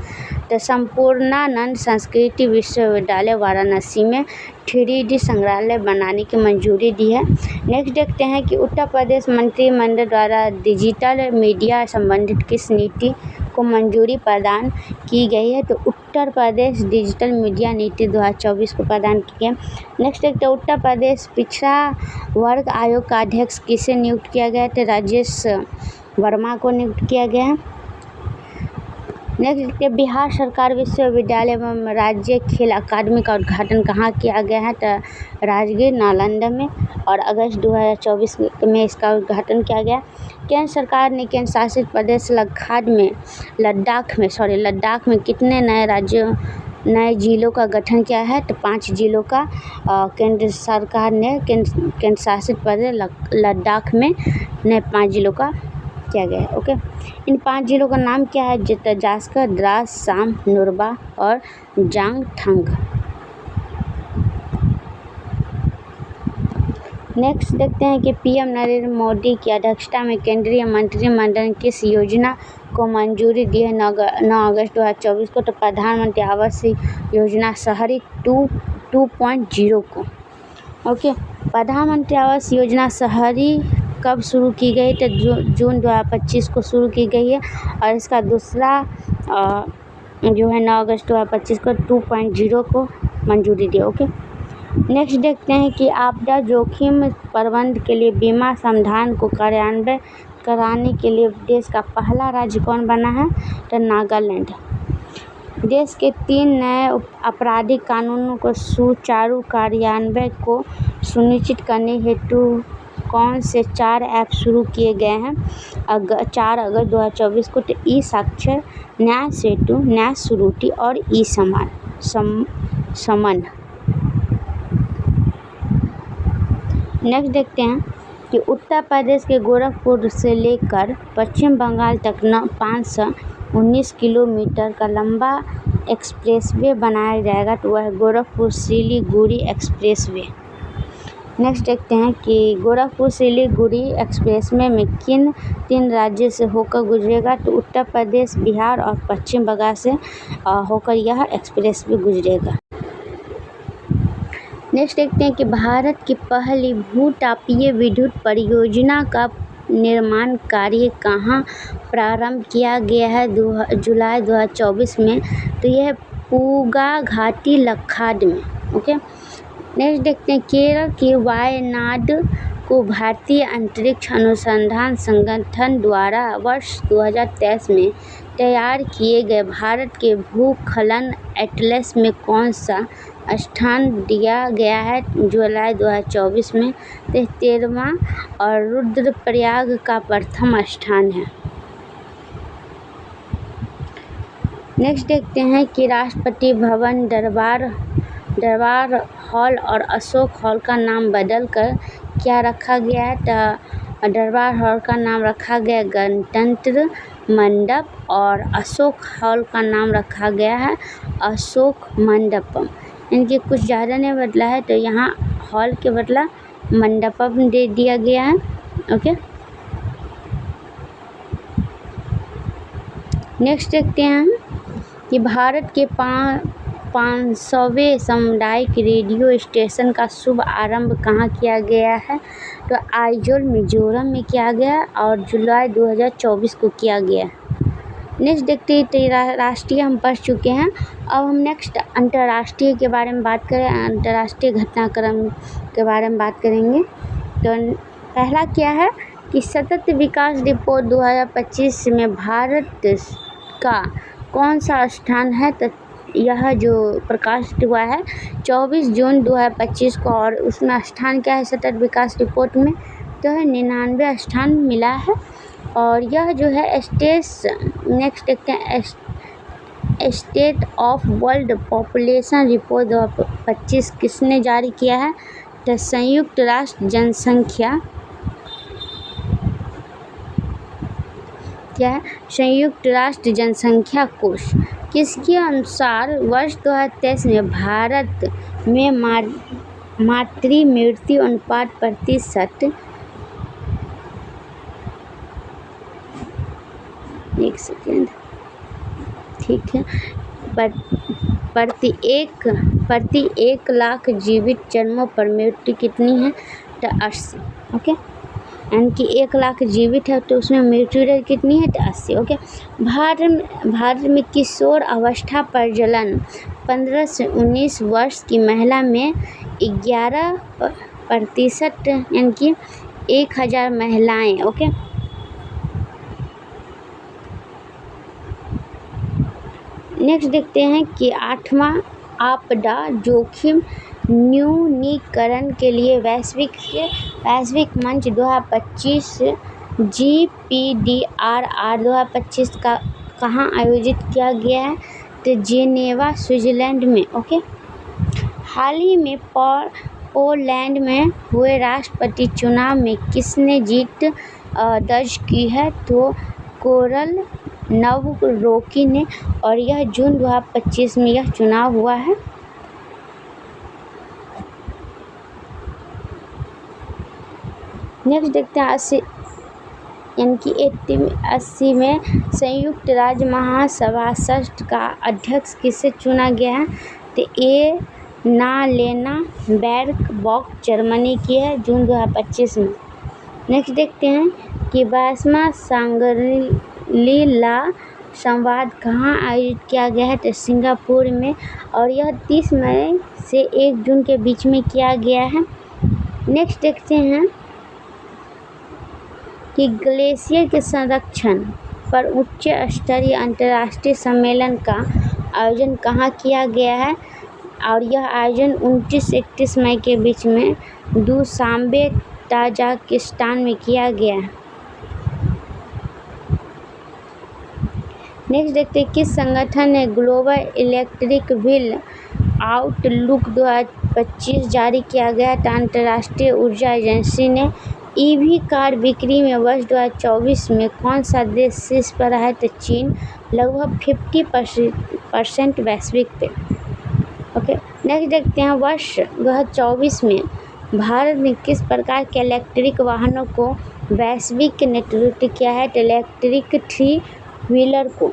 Speaker 1: तो संपूर्णानंद संस्कृति विश्वविद्यालय वाराणसी में 3D संग्रहालय बनाने की मंजूरी दी है। नेक्स्ट देखते हैं कि उत्तर प्रदेश मंत्रिमंडल द्वारा डिजिटल मीडिया संबंधित किस नीति को मंजूरी प्रदान की गई है, तो उत्तर प्रदेश डिजिटल मीडिया नीति 2024 को प्रदान की गई। नेक्स्ट देखते हैं उत्तर प्रदेश पिछड़ा वर्ग आयोग का अध्यक्ष किसे नियुक्त किया गया, तो राजेश वर्मा को नियुक्त किया गया है। नेक्स्ट देखते हैं बिहार सरकार विश्वविद्यालय एवं राज्य खेल अकादमी का उद्घाटन कहाँ किया गया है, तो राजगीर नालंदा में। और अगस्त 2024 में इसका उद्घाटन किया गया। केंद्र सरकार ने केंद्र शासित प्रदेश लद्दाख में कितने नए जिलों का गठन किया है, तो 5 जिलों का केंद्र सरकार ने केंद्र शासित प्रदेश लद्दाख में नए 5 जिलों का किया गया है। ओके, इन 5 जिलों का नाम क्या है, जास्कर, द्रास, साम, नुरबा और जांगथंग। नेक्स्ट देखते हैं कि पीएम नरेंद्र मोदी की अध्यक्षता में केंद्रीय मंत्रिमंडल ने किस योजना को मंजूरी दी है 9 अगस्त 2024 को, तो प्रधानमंत्री आवास योजना शहरी 2.0 को। ओके, प्रधानमंत्री आवास योजना शहरी कब शुरू की गई, तो जून 2025 को शुरू की गई है। और इसका दूसरा जो है 9 अगस्त 2025 को 2.0 को मंजूरी दी। ओके, नेक्स्ट देखते हैं कि आपदा जोखिम प्रबंधन के लिए बीमा समाधान को कार्यान्वित कराने के लिए देश का पहला राज्य कौन बना है? तो नागालैंड। देश के 3 नए आपराधिक कानूनों को सुचारू कार्यान्वयन को सुनिश्चित करने हेतु कौन से 4 ऐप शुरू किए गए हैं? 4 अगस्त 2024 को। तो ई साक्षर, न्याय सेतु, न्याय सुरुचि और ई समन। नेक्स्ट देखते हैं कि उत्तर प्रदेश के गोरखपुर से लेकर पश्चिम बंगाल तक 519 किलोमीटर का लंबा एक्सप्रेसवे बनाया जाएगा, तो वह गोरखपुर सिलीगुड़ी एक्सप्रेसवे। नेक्स्ट देखते हैं कि गोरखपुर सिलीगुड़ी एक्सप्रेसवे में किन 3 राज्यों से होकर गुजरेगा? तो उत्तर प्रदेश, बिहार और पश्चिम बंगाल से होकर यह एक्सप्रेसवे गुजरेगा। नेक्स्ट देखते हैं कि भारत की पहली भू-तापीय विद्युत परियोजना का निर्माण कार्य कहाँ प्रारंभ किया गया है? जुलाई 2024 में। तो यह पूगा घाटी लक्काड में। ओके। नेक्स्ट देखते हैं केरल के वायनाड को भारतीय अंतरिक्ष अनुसंधान संगठन द्वारा वर्ष 2023 में तैयार किए गए भारत के भूस्खलन एटलस में कौन सा स्थान दिया गया है? जुलाई 2024 में। 13वां और रुद्रप्रयाग का प्रथम स्थान है। नेक्स्ट देखते हैं कि राष्ट्रपति भवन, दरबार हॉल और अशोक हॉल का नाम बदलकर क्या रखा गया है? तो दरबार हॉल का नाम रखा गया गणतंत्र मंडप और अशोक हॉल का नाम रखा गया है अशोक मंडपम। इनके कुछ ज़्यादा नहीं बदला है, तो यहाँ हॉल के बदला मंडपम दे दिया गया है। ओके। नेक्स्ट देखते हैं कि भारत के 500वें सामुदायिक रेडियो स्टेशन का शुभ आरंभ कहाँ किया गया है? तो आइजोल, मिजोरम में किया गया और जुलाई 2024 को किया गया। नेक्स्ट देखते हैं राष्ट्रीय हम पढ़ चुके हैं। अब हम नेक्स्ट अंतर्राष्ट्रीय के बारे में बात करें, अंतर्राष्ट्रीय घटनाक्रम के बारे में बात करेंगे। तो पहला क्या है कि सतत विकास रिपोर्ट 2025 में भारत का कौन सा स्थान है? तो यह जो प्रकाशित हुआ है 24 जून 2025 को, और उसमें स्थान क्या है सतत विकास रिपोर्ट में? तो है 99 स्थान मिला है। और यह जो है नेक्स्ट देखते हैं state of world population report 2025 किसने जारी किया है? तो संयुक्त राष्ट्र जनसंख्या क्या है? संयुक्त राष्ट्र जनसंख्या कोष। किसके अनुसार वर्ष 2023 में भारत में मातृ मृत्यु अनुपात प्रतिशत 1 सेकेंड, ठीक है, प्रति 1 लाख जीवित जन्मों पर मृत्यु कितनी है? तो 80। ओके। यानी कि 1 लाख जीवित है तो उसमें मृत्यु दर कितनी है? तो 80। ओके। भारत में किशोर अवस्था प्रजनन 15 से 19 वर्ष की महिला में 11%, यानी कि 1000 महिलाएं। ओके। नेक्स्ट देखते हैं कि 8वां आपदा जोखिम न्यूनीकरण के लिए वैश्विक मंच 2025 GPDRR 2025 का कहाँ आयोजित किया गया है? तो जेनेवा, स्विट्जरलैंड में। ओके। हाल ही में पोलैंड में हुए राष्ट्रपति चुनाव में किसने जीत दर्ज की है? तो कोरल नवरोकी ने, और यह जून 2025 में यह चुनाव हुआ है। नेक्स्ट देखते हैं 80 में संयुक्त राज्य महासभा का अध्यक्ष किसे चुना गया है? तो एनालेना बैरबॉक जर्मनी की है, जून 2025 में। नेक्स्ट देखते हैं कि 22वां सांगरी ला संवाद कहाँ आयोजित किया गया है? तो सिंगापुर में, और यह 30 मई से 1 जून के बीच में किया गया है। नेक्स्ट देखते हैं कि ग्लेशियर के संरक्षण पर उच्च स्तरीय अंतर्राष्ट्रीय सम्मेलन का आयोजन कहाँ किया गया है? और यह आयोजन 29-31 मई के बीच में दुशांबे ताजिकिस्तान में किया गया है। नेक्स्ट देखते हैं किस संगठन ने ग्लोबल इलेक्ट्रिक व्हील आउटलुक 2025 जारी किया गया? तो अंतर्राष्ट्रीय ऊर्जा एजेंसी ने ईवी कार बिक्री में वर्ष 2024 में कौन सा देश शीर्ष पर रहा है? तो चीन, लगभग 50% वैश्विक पे। ओके, नेक्स्ट देखते हैं वर्ष 2024 में भारत ने किस प्रकार के इलेक्ट्रिक वाहनों को वैश्विक नेतृत्व किया है? तो इलेक्ट्रिक 3 व्हीलर को।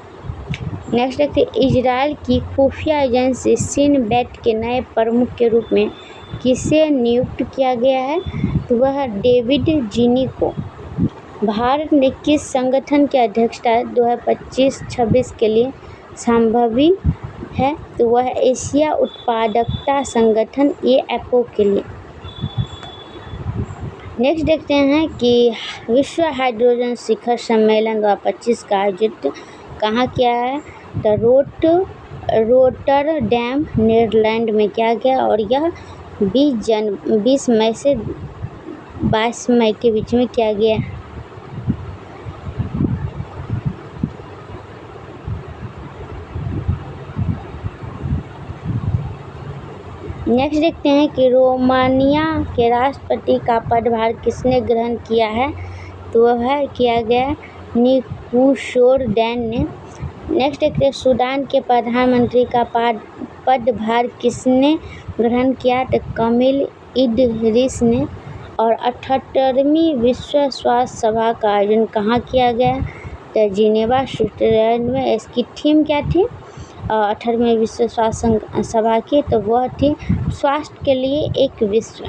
Speaker 1: नेक्स्ट देखते हैं इजराइल की खुफिया एजेंसी सिन बेट के नए प्रमुख के रूप में किसे नियुक्त किया गया है? तो वह डेविड जिनी को। भारत ने किस संगठन की अध्यक्षता 2025-26 के लिए संभावी है? तो वह एशिया उत्पादकता संगठन AFO के लिए। नेक्स्ट देखते हैं कि विश्व हाइड्रोजन शिखर सम्मेलन 2025 का आयोजित कहाँ किया है? तो रोटरडैम नीदरलैंड में किया गया, और यह 20 मई से 22 मई के बीच में किया गया। नेक्स्ट देखते हैं कि रोमानिया के राष्ट्रपति का पदभार किसने ग्रहण किया है? तो वह किया गया निकोशोर डैन ने। नेक्स्ट देखते हैं सूडान के प्रधानमंत्री का पदभार किसने ग्रहण किया? तो कमिल इदरीस ने। और 78वीं विश्व स्वास्थ्य सभा का आयोजन कहाँ किया गया? तो जिनेवा, स्विट्जरलैंड में। इसकी थीम क्या थी 18वीं विश्व स्वास्थ्य सभा की? तो वह थी स्वास्थ्य के लिए एक विश्व।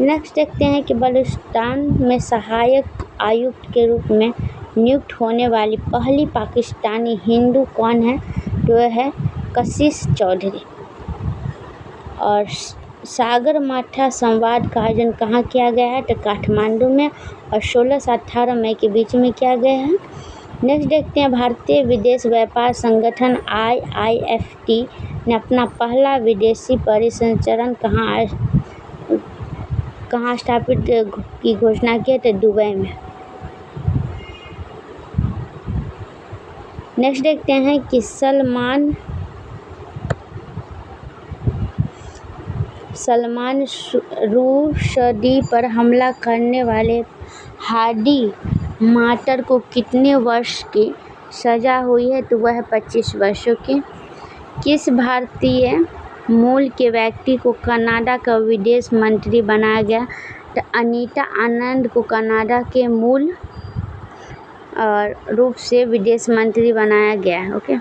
Speaker 1: नेक्स्ट देखते हैं कि बलूचिस्तान में सहायक आयुक्त के रूप में नियुक्त होने वाली पहली पाकिस्तानी हिंदू कौन है? तो वह है कशिश चौधरी। और सागरमाथा संवाद का आयोजन कहाँ किया गया है? तो काठमांडू में, और 16 से 18 मई के बीच में किया गया है। नेक्स्ट देखते हैं भारतीय विदेश व्यापार संगठन IIFT ने अपना पहला विदेशी परिसंचरण कहाँ स्थापित की घोषणा की? तो दुबई में। नेक्स्ट देखते हैं कि सलमान रुशदी पर हमला करने वाले हादी माटर को कितने वर्ष की सज़ा हुई है? तो वह 25 वर्षों की। किस भारतीय मूल के व्यक्ति को कनाडा का विदेश मंत्री बनाया गया? तो अनीता आनंद को कनाडा के मूल रूप से विदेश मंत्री बनाया गया। ओके,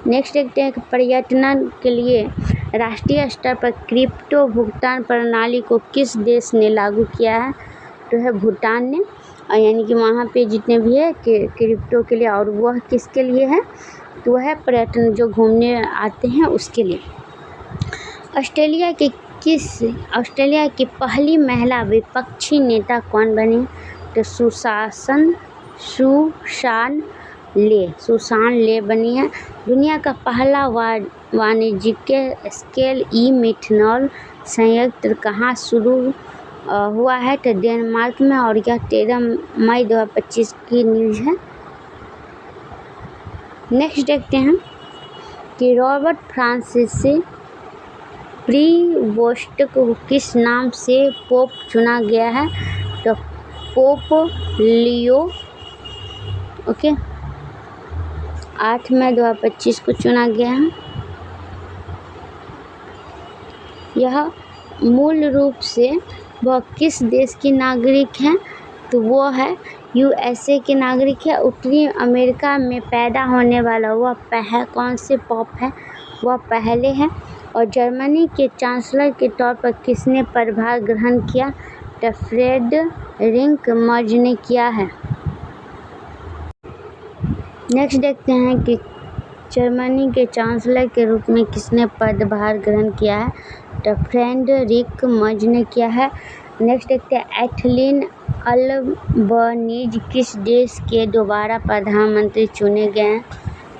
Speaker 1: नेक्स्ट देखते हैं कि पर्यटन के लिए राष्ट्रीय स्तर पर क्रिप्टो भुगतान प्रणाली को किस देश ने लागू किया है? तो है भूटान ने। और यानी कि वहाँ पे जितने भी है क्रिप्टो के लिए, और वह किसके लिए है? तो वह है पर्यटन जो घूमने आते हैं उसके लिए। ऑस्ट्रेलिया की पहली महिला विपक्षी नेता कौन बनी? तो सुसान ले बनी है। दुनिया का पहला वाणिज्यिक स्केल ई-मिथेनॉल संयंत्र कहाँ शुरू हुआ है? तो डेनमार्क में, और यह 13 मई 2025 की न्यूज़ है। नेक्स्ट देखते हैं कि रॉबर्ट फ्रांसिस प्रीवोस्ट को किस नाम से पोप चुना गया है? तो पोप लियो 8 मई 2025 को चुना गया है। यह मूल रूप से वह किस देश की नागरिक है? तो वो है USA के नागरिक है। उत्तरी अमेरिका में पैदा होने वाला वह कौन से पॉप है? वह पहले है। और जर्मनी के चांसलर के तौर पर किसने पदभार ग्रहण किया? फ्रेडरिक मर्ज ने किया है। नेक्स्ट देखते हैं कि जर्मनी के चांसलर के रूप में किसने पदभार ग्रहण किया है, तो फ्रेडरिक मर्ज ने किया है। नेक्स्ट देखते हैं एथलीन अल्बनीज किस देश के दोबारा प्रधानमंत्री चुने गए हैं,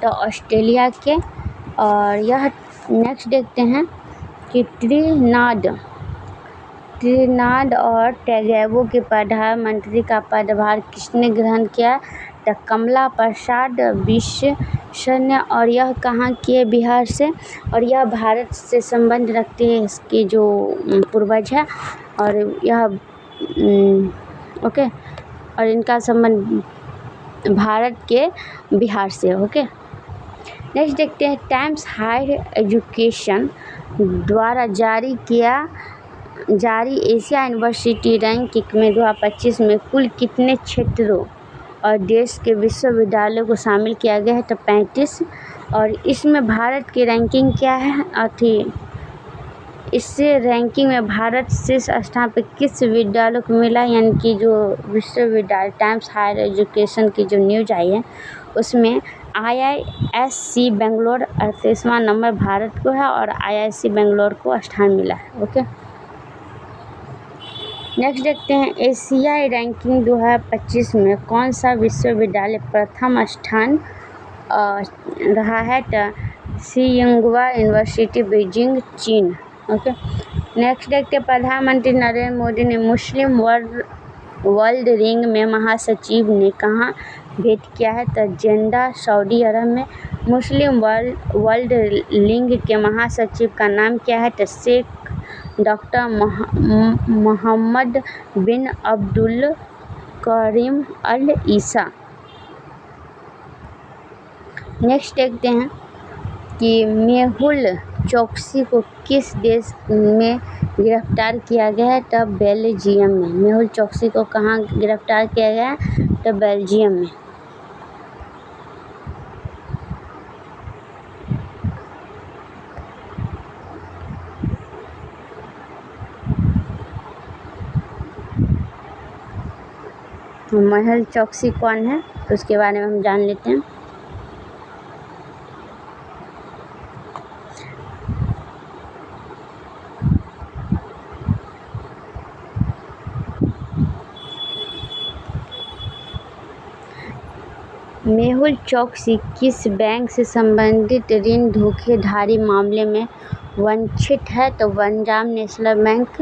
Speaker 1: तो ऑस्ट्रेलिया के। और यह नेक्स्ट देखते हैं कि त्रिनाद और टोबैगो के प्रधानमंत्री का पदभार किसने ग्रहण किया, तो कमला प्रसाद बिश्न ने। और यह कहाँ की है, बिहार से, और यह भारत से संबंध रखते हैं, इसके जो पूर्वज है, और यह ओके, और इनका संबंध भारत के बिहार से। ओके, नेक्स्ट देखते हैं टाइम्स हायर एजुकेशन द्वारा जारी एशिया यूनिवर्सिटी रैंकिंग में 2025 में कुल कितने क्षेत्रों और देश के विश्वविद्यालयों को शामिल किया गया है, तो 35। और इसमें भारत की रैंकिंग क्या है, इससे रैंकिंग में भारत शीर्ष स्थान पर किस विद्यालय को मिला, यानी कि जो विश्वविद्यालय टाइम्स हायर एजुकेशन की जो न्यूज आई है उसमें IISc बेंगलोर 38वां नंबर भारत को है और IISc बेंगलोर को स्थान मिला है। ओके, नेक्स्ट देखते हैं एशियाई रैंकिंग 2025 में कौन सा विश्वविद्यालय प्रथम स्थान रहा है, तो त्सिंगहुआ यूनिवर्सिटी बीजिंग चीन। ओके, नेक्स्ट देखते हैं प्रधानमंत्री नरेंद्र मोदी ने मुस्लिम वर्ल्ड लीग में महासचिव ने कहाँ भेंट किया है, तो जेद्दा सऊदी अरब में। मुस्लिम वर्ल्ड लीग के महासचिव का नाम क्या है, तो शेख डॉक्टर मोहम्मद बिन अब्दुल करीम अल ईसा। नेक्स्ट देखते हैं कि मेहुल चोकसी को किस देश में गिरफ्तार किया गया है, तो बेल्जियम में। मेहुल चोकसी को कहाँ गिरफ्तार किया गया है, तो बेल्जियम में। मेहुल चोकसी कौन है, तो उसके बारे में हम जान लेते हैं। मेहुल चोकसी किस बैंक से संबंधित ऋण धोखाधड़ी मामले में वांछित है, तो पंजाब नेशनल बैंक।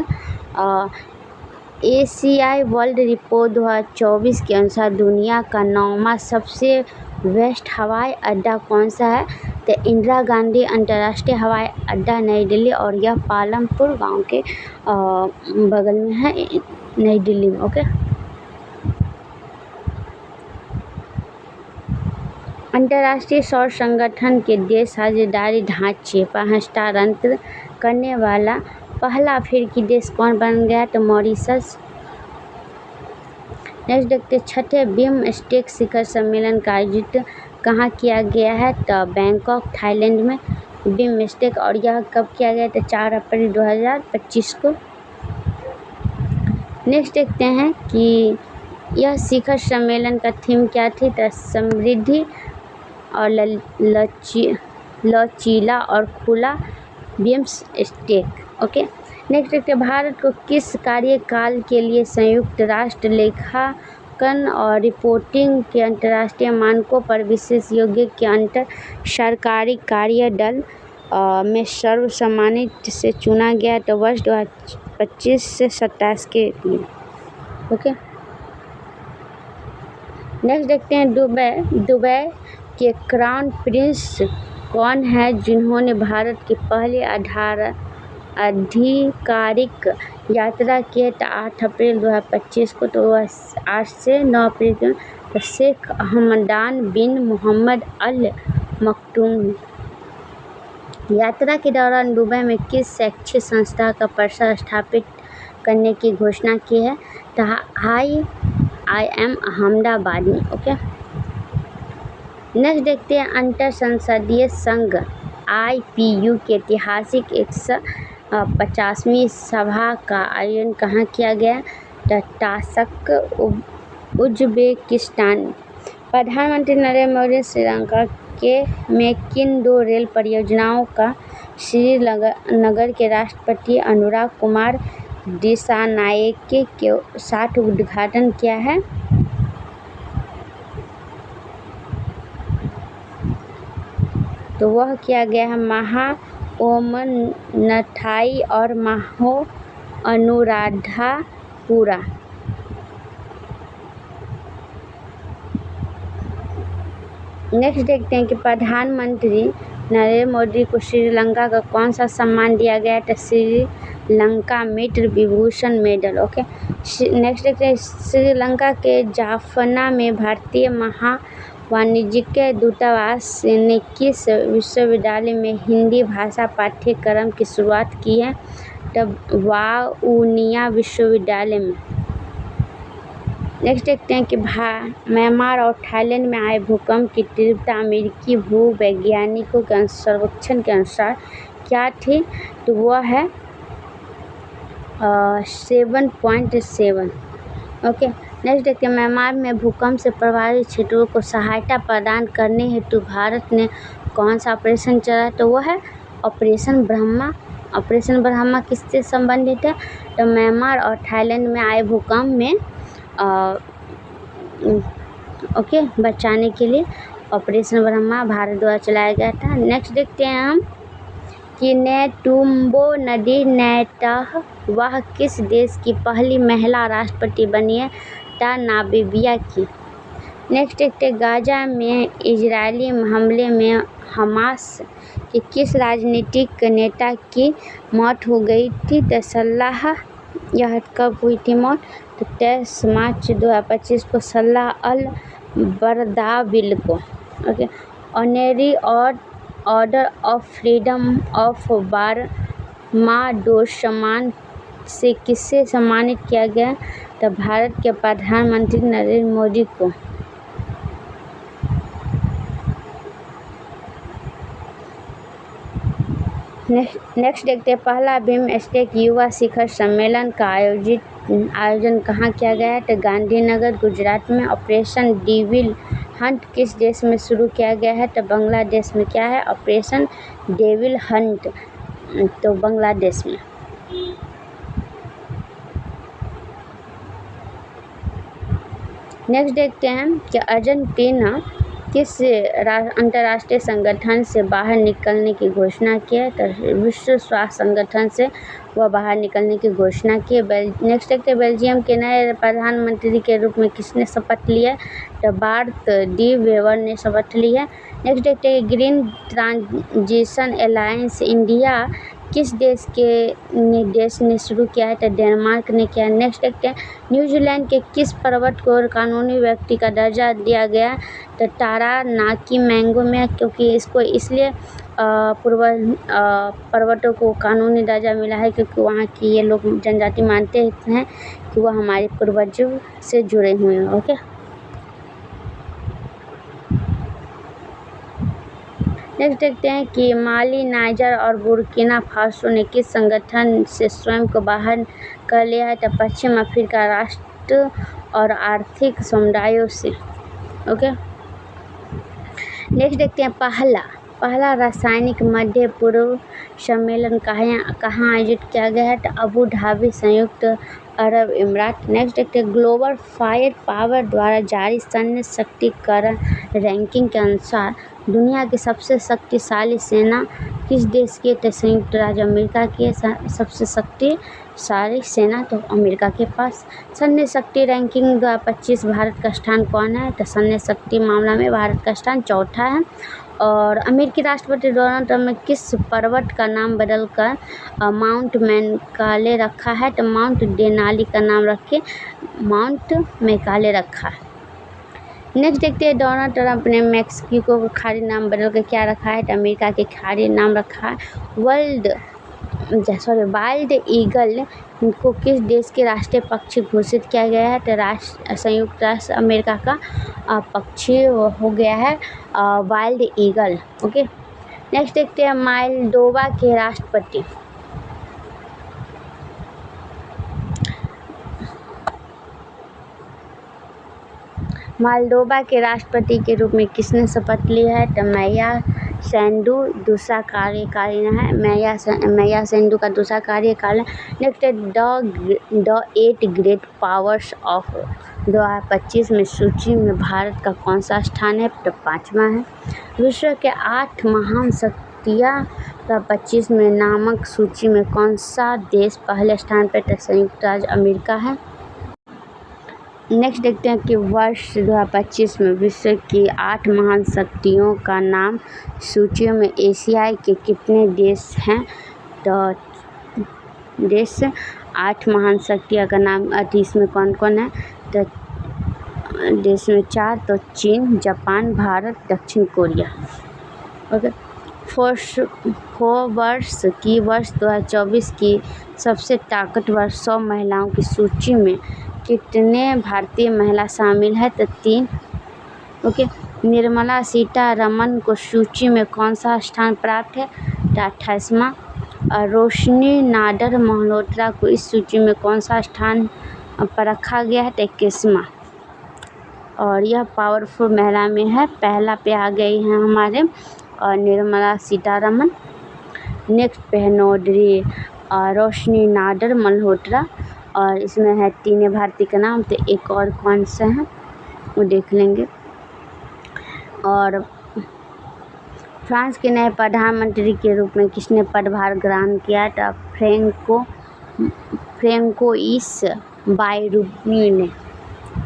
Speaker 1: एशियाई वर्ल्ड रिपोर्ट 2024 के अनुसार दुनिया का 9वां सबसे बेस्ट हवाई अड्डा कौन सा है, तो इंदिरा गांधी अंतर्राष्ट्रीय हवाई अड्डा नई दिल्ली, और यह पालमपुर गांव के बगल में है, नई दिल्ली में। ओके, अंतर्राष्ट्रीय सौर संगठन के देश साझेदारी ढांचे पर हस्तांतरण करने वाला पहला अफ्रीकी देश कौन बन गया, तो मॉरिशस। नेक्स्ट देखते छठे बिम्स्टेक शिखर सम्मेलन का आयोजित कहाँ किया गया है, तो बैंकॉक थाईलैंड में बिम्स्टेक। और यह कब किया गया, तो 4 अप्रैल 2025 को। नेक्स्ट देखते हैं कि यह शिखर सम्मेलन का थीम क्या थी, तो समृद्धि और लचीला और खुला बिम्स्टेक। ओके, नेक्स्ट देखते हैं भारत को किस कार्यकाल के लिए संयुक्त राष्ट्र लेखांकन और रिपोर्टिंग के अंतर्राष्ट्रीय मानकों पर विशेष योग्य के अंतर सरकारी कार्य दल में सर्वसम्मति से चुना गया, तो वर्ष 2025 से 27 के लिए। ओके, नेक्स्ट देखते हैं दुबई के क्राउन प्रिंस कौन है जिन्होंने भारत की पहली आधिकारिक यात्रा की है, तो 8 अप्रैल 2025 को। तो 8 से 9 अप्रैल को, तो शेख हमदान बिन मोहम्मद अल मक्तूम। यात्रा के दौरान दुबई में किस शैक्षिक संस्था का परिसर स्थापित करने की घोषणा की है, तो IIM अहमदाबाद में। ओके, नेक्स्ट देखते हैं अंतर संसदीय संघ IPU की ऐतिहासिक 150वीं सभा का आयोजन कहाँ किया गया, टास्क उज्बेकिस्तान। प्रधानमंत्री नरेंद्र मोदी श्रीलंका में किन 2 रेल परियोजनाओं का श्रीनगर के राष्ट्रपति अनुराग कुमार दिसानायके के साथ उद्घाटन किया है? तो वह किया गया है महाओमनथाई और महाओ अनुराधापुरा। नेक्स्ट देखते हैं कि प्रधानमंत्री नरेंद्र मोदी को श्रीलंका का कौन सा सम्मान दिया गया है? तो श्रीलंका मित्र विभूषण मेडल। ओके, नेक्स्ट देखते हैं श्रीलंका के जाफना में भारतीय महावाणिज्यिक दूतावास ने किस विश्वविद्यालय में हिंदी भाषा पाठ्यक्रम की शुरुआत की है? तब वाउनिया विश्वविद्यालय में। नेक्स्ट देखते हैं कि म्यांमार और थाईलैंड में आए भूकंप की तीव्रता अमेरिकी भूवैज्ञानिकों के सर्वेक्षण के अनुसार क्या थी? तो वह है 7.7। ओके, नेक्स्ट देखते हैं म्यांमार में भूकंप से प्रभावित क्षेत्रों को सहायता प्रदान करने हेतु भारत ने कौन सा ऑपरेशन चलाया? तो वह है ऑपरेशन ब्रह्मा। ऑपरेशन ब्रह्मा किससे संबंधित है? तो म्यांमार और थाईलैंड में आए भूकंप में बचाने के लिए ऑपरेशन ब्रह्मा भारत द्वारा चलाया गया था। नेक्स्ट देखते हैं हम कि नेतुम्बो नदी नेतह वह किस देश की पहली महिला राष्ट्रपति बनी है? ता नामीबिया की। नेक्स्ट देखते हैं गाजा में इजरायली हमले में हमास के किस राजनीतिक नेता की मौत हो गई थी? तो सलाह, यह कब हुई थी मौत? तो 23 मार्च 2025 को सलाह अल बरदाविल को। Okay, honorary order of freedom of Barbados सम्मान से किससे सम्मानित किया गया? तो भारत के प्रधानमंत्री नरेंद्र मोदी को। नेक्स्ट देखते हैं पहला बिम्स्टेक युवा शिखर सम्मेलन का आयोजन कहाँ किया गया है? तो गांधीनगर गुजरात में। ऑपरेशन डेविल हंट किस देश में शुरू किया गया है? तो बांग्लादेश में। क्या है ऑपरेशन डेविल हंट? तो बांग्लादेश में। नेक्स्ट देखते हैं कि अर्जेंटीना किस अंतर्राष्ट्रीय संगठन से बाहर निकलने की घोषणा की है? तो विश्व स्वास्थ्य संगठन से वह बाहर निकलने की घोषणा की है। नेक्स्ट देखते हैं बेल्जियम के नए प्रधानमंत्री के रूप में किसने शपथ लिया? तो बार्ट डी वेवर ने शपथ ली है। नेक्स्ट देखते हैं ग्रीन ट्रांजिशन अलायंस इंडिया किस देश ने शुरू किया है? तो डेनमार्क ने किया। नेक्स्ट देखते हैं न्यूजीलैंड के किस पर्वत को कानूनी व्यक्ति का दर्जा दिया गया? तो तारानाकी मैंगो में, क्योंकि इसको इसलिए पर्वतों को कानूनी दर्जा मिला है क्योंकि वहाँ की ये लोग जनजाति मानते हैं कि वह हमारे पूर्वजों से जुड़े हुए हैं। ओके, नेक्स्ट देखते हैं कि माली, नाइजर और बुर्किना फासो ने किस संगठन से स्वयं को बाहर कर लिया है? तो पश्चिम अफ्रीका राष्ट्र और आर्थिक समुदायों से। ओके, नेक्स्ट देखते हैं पहला रासायनिक मध्य पूर्व सम्मेलन कहाँ आयोजित किया गया है? तो अबू धाबी, संयुक्त अरब अमीरात। नेक्स्ट देखते हैं ग्लोबल फायर पावर द्वारा जारी सैन्य शक्तिकरण रैंकिंग के अनुसार दुनिया की सबसे शक्तिशाली सेना किस देश की? तो संयुक्त राज्य अमेरिका की सबसे शक्तिशाली सेना तो अमेरिका के पास। सैन्य शक्ति रैंकिंग 2025 भारत का स्थान कौन है? तो सैन्य शक्ति मामला में भारत का स्थान 4था है। और अमेरिकी राष्ट्रपति डोनाल्ड ट्रंप ने किस पर्वत का नाम बदलकर माउंट मैकाले रखा है? तो माउंट डेनाली का नाम रख के माउंट मैकाले रखा है। नेक्स्ट देखते हैं डोनाल्ड ट्रंप ने मैक्सिको का खाड़ी नाम बदल कर क्या रखा है? तो अमेरिका के खाड़ी नाम रखा है वाइल्ड ईगल को किस देश के राष्ट्रीय पक्षी घोषित किया गया है? तो संयुक्त राष्ट्र अमेरिका का पक्षी हो गया है वाइल्ड ईगल। ओके, नेक्स्ट देखते हैं मोल्डोवा के राष्ट्रपति। मोल्दोवा के राष्ट्रपति के रूप में किसने शपथ लिया है? तो माया सेंडू दूसरा कार्यकाल है। माया सेंडू का दूसरा कार्यकाल है। नेक्स्ट है द 8 ग्रेट पावर्स ऑफ 2025 में सूची में भारत का कौन सा स्थान है? तो 5वां है। विश्व के 8 महान शक्तियाँ 2025 में नामक सूची में कौन सा देश पहले स्थान पर? तो संयुक्त राज्य अमेरिका है। नेक्स्ट देखते हैं कि वर्ष 2025 में विश्व की 8 महान शक्तियों का नाम सूचियों में एशिया के कितने देश हैं? तो देश 8 महान शक्तियों का नाम इसमें कौन कौन है? तो देश में 4, तो चीन, जापान, भारत, दक्षिण कोरिया। ओके। वर्ष 2024 की सबसे ताकतवर 100 महिलाओं की सूची में कितने भारतीय महिला शामिल है? तो 3। ओके। निर्मला सीतारमण को सूची में कौन सा स्थान प्राप्त है? तो 28वां। और रोशनी नाडर मल्होत्रा को इस सूची में कौन सा स्थान पर रखा गया है? तो 21वां। और यह पावरफुल महिला में है, पहला पे आ गई हैं हमारे और निर्मला सीतारमण। नेक्स्ट पे है रोशनी नाडर मल्होत्रा और इसमें है 3 भारतीय का नाम। तो एक और कौन सा है वो देख लेंगे। और फ्रांस के नए प्रधानमंत्री के रूप में किसने पदभार ग्रहण किया? तो फ्रेंकोइस बायरूनी ने।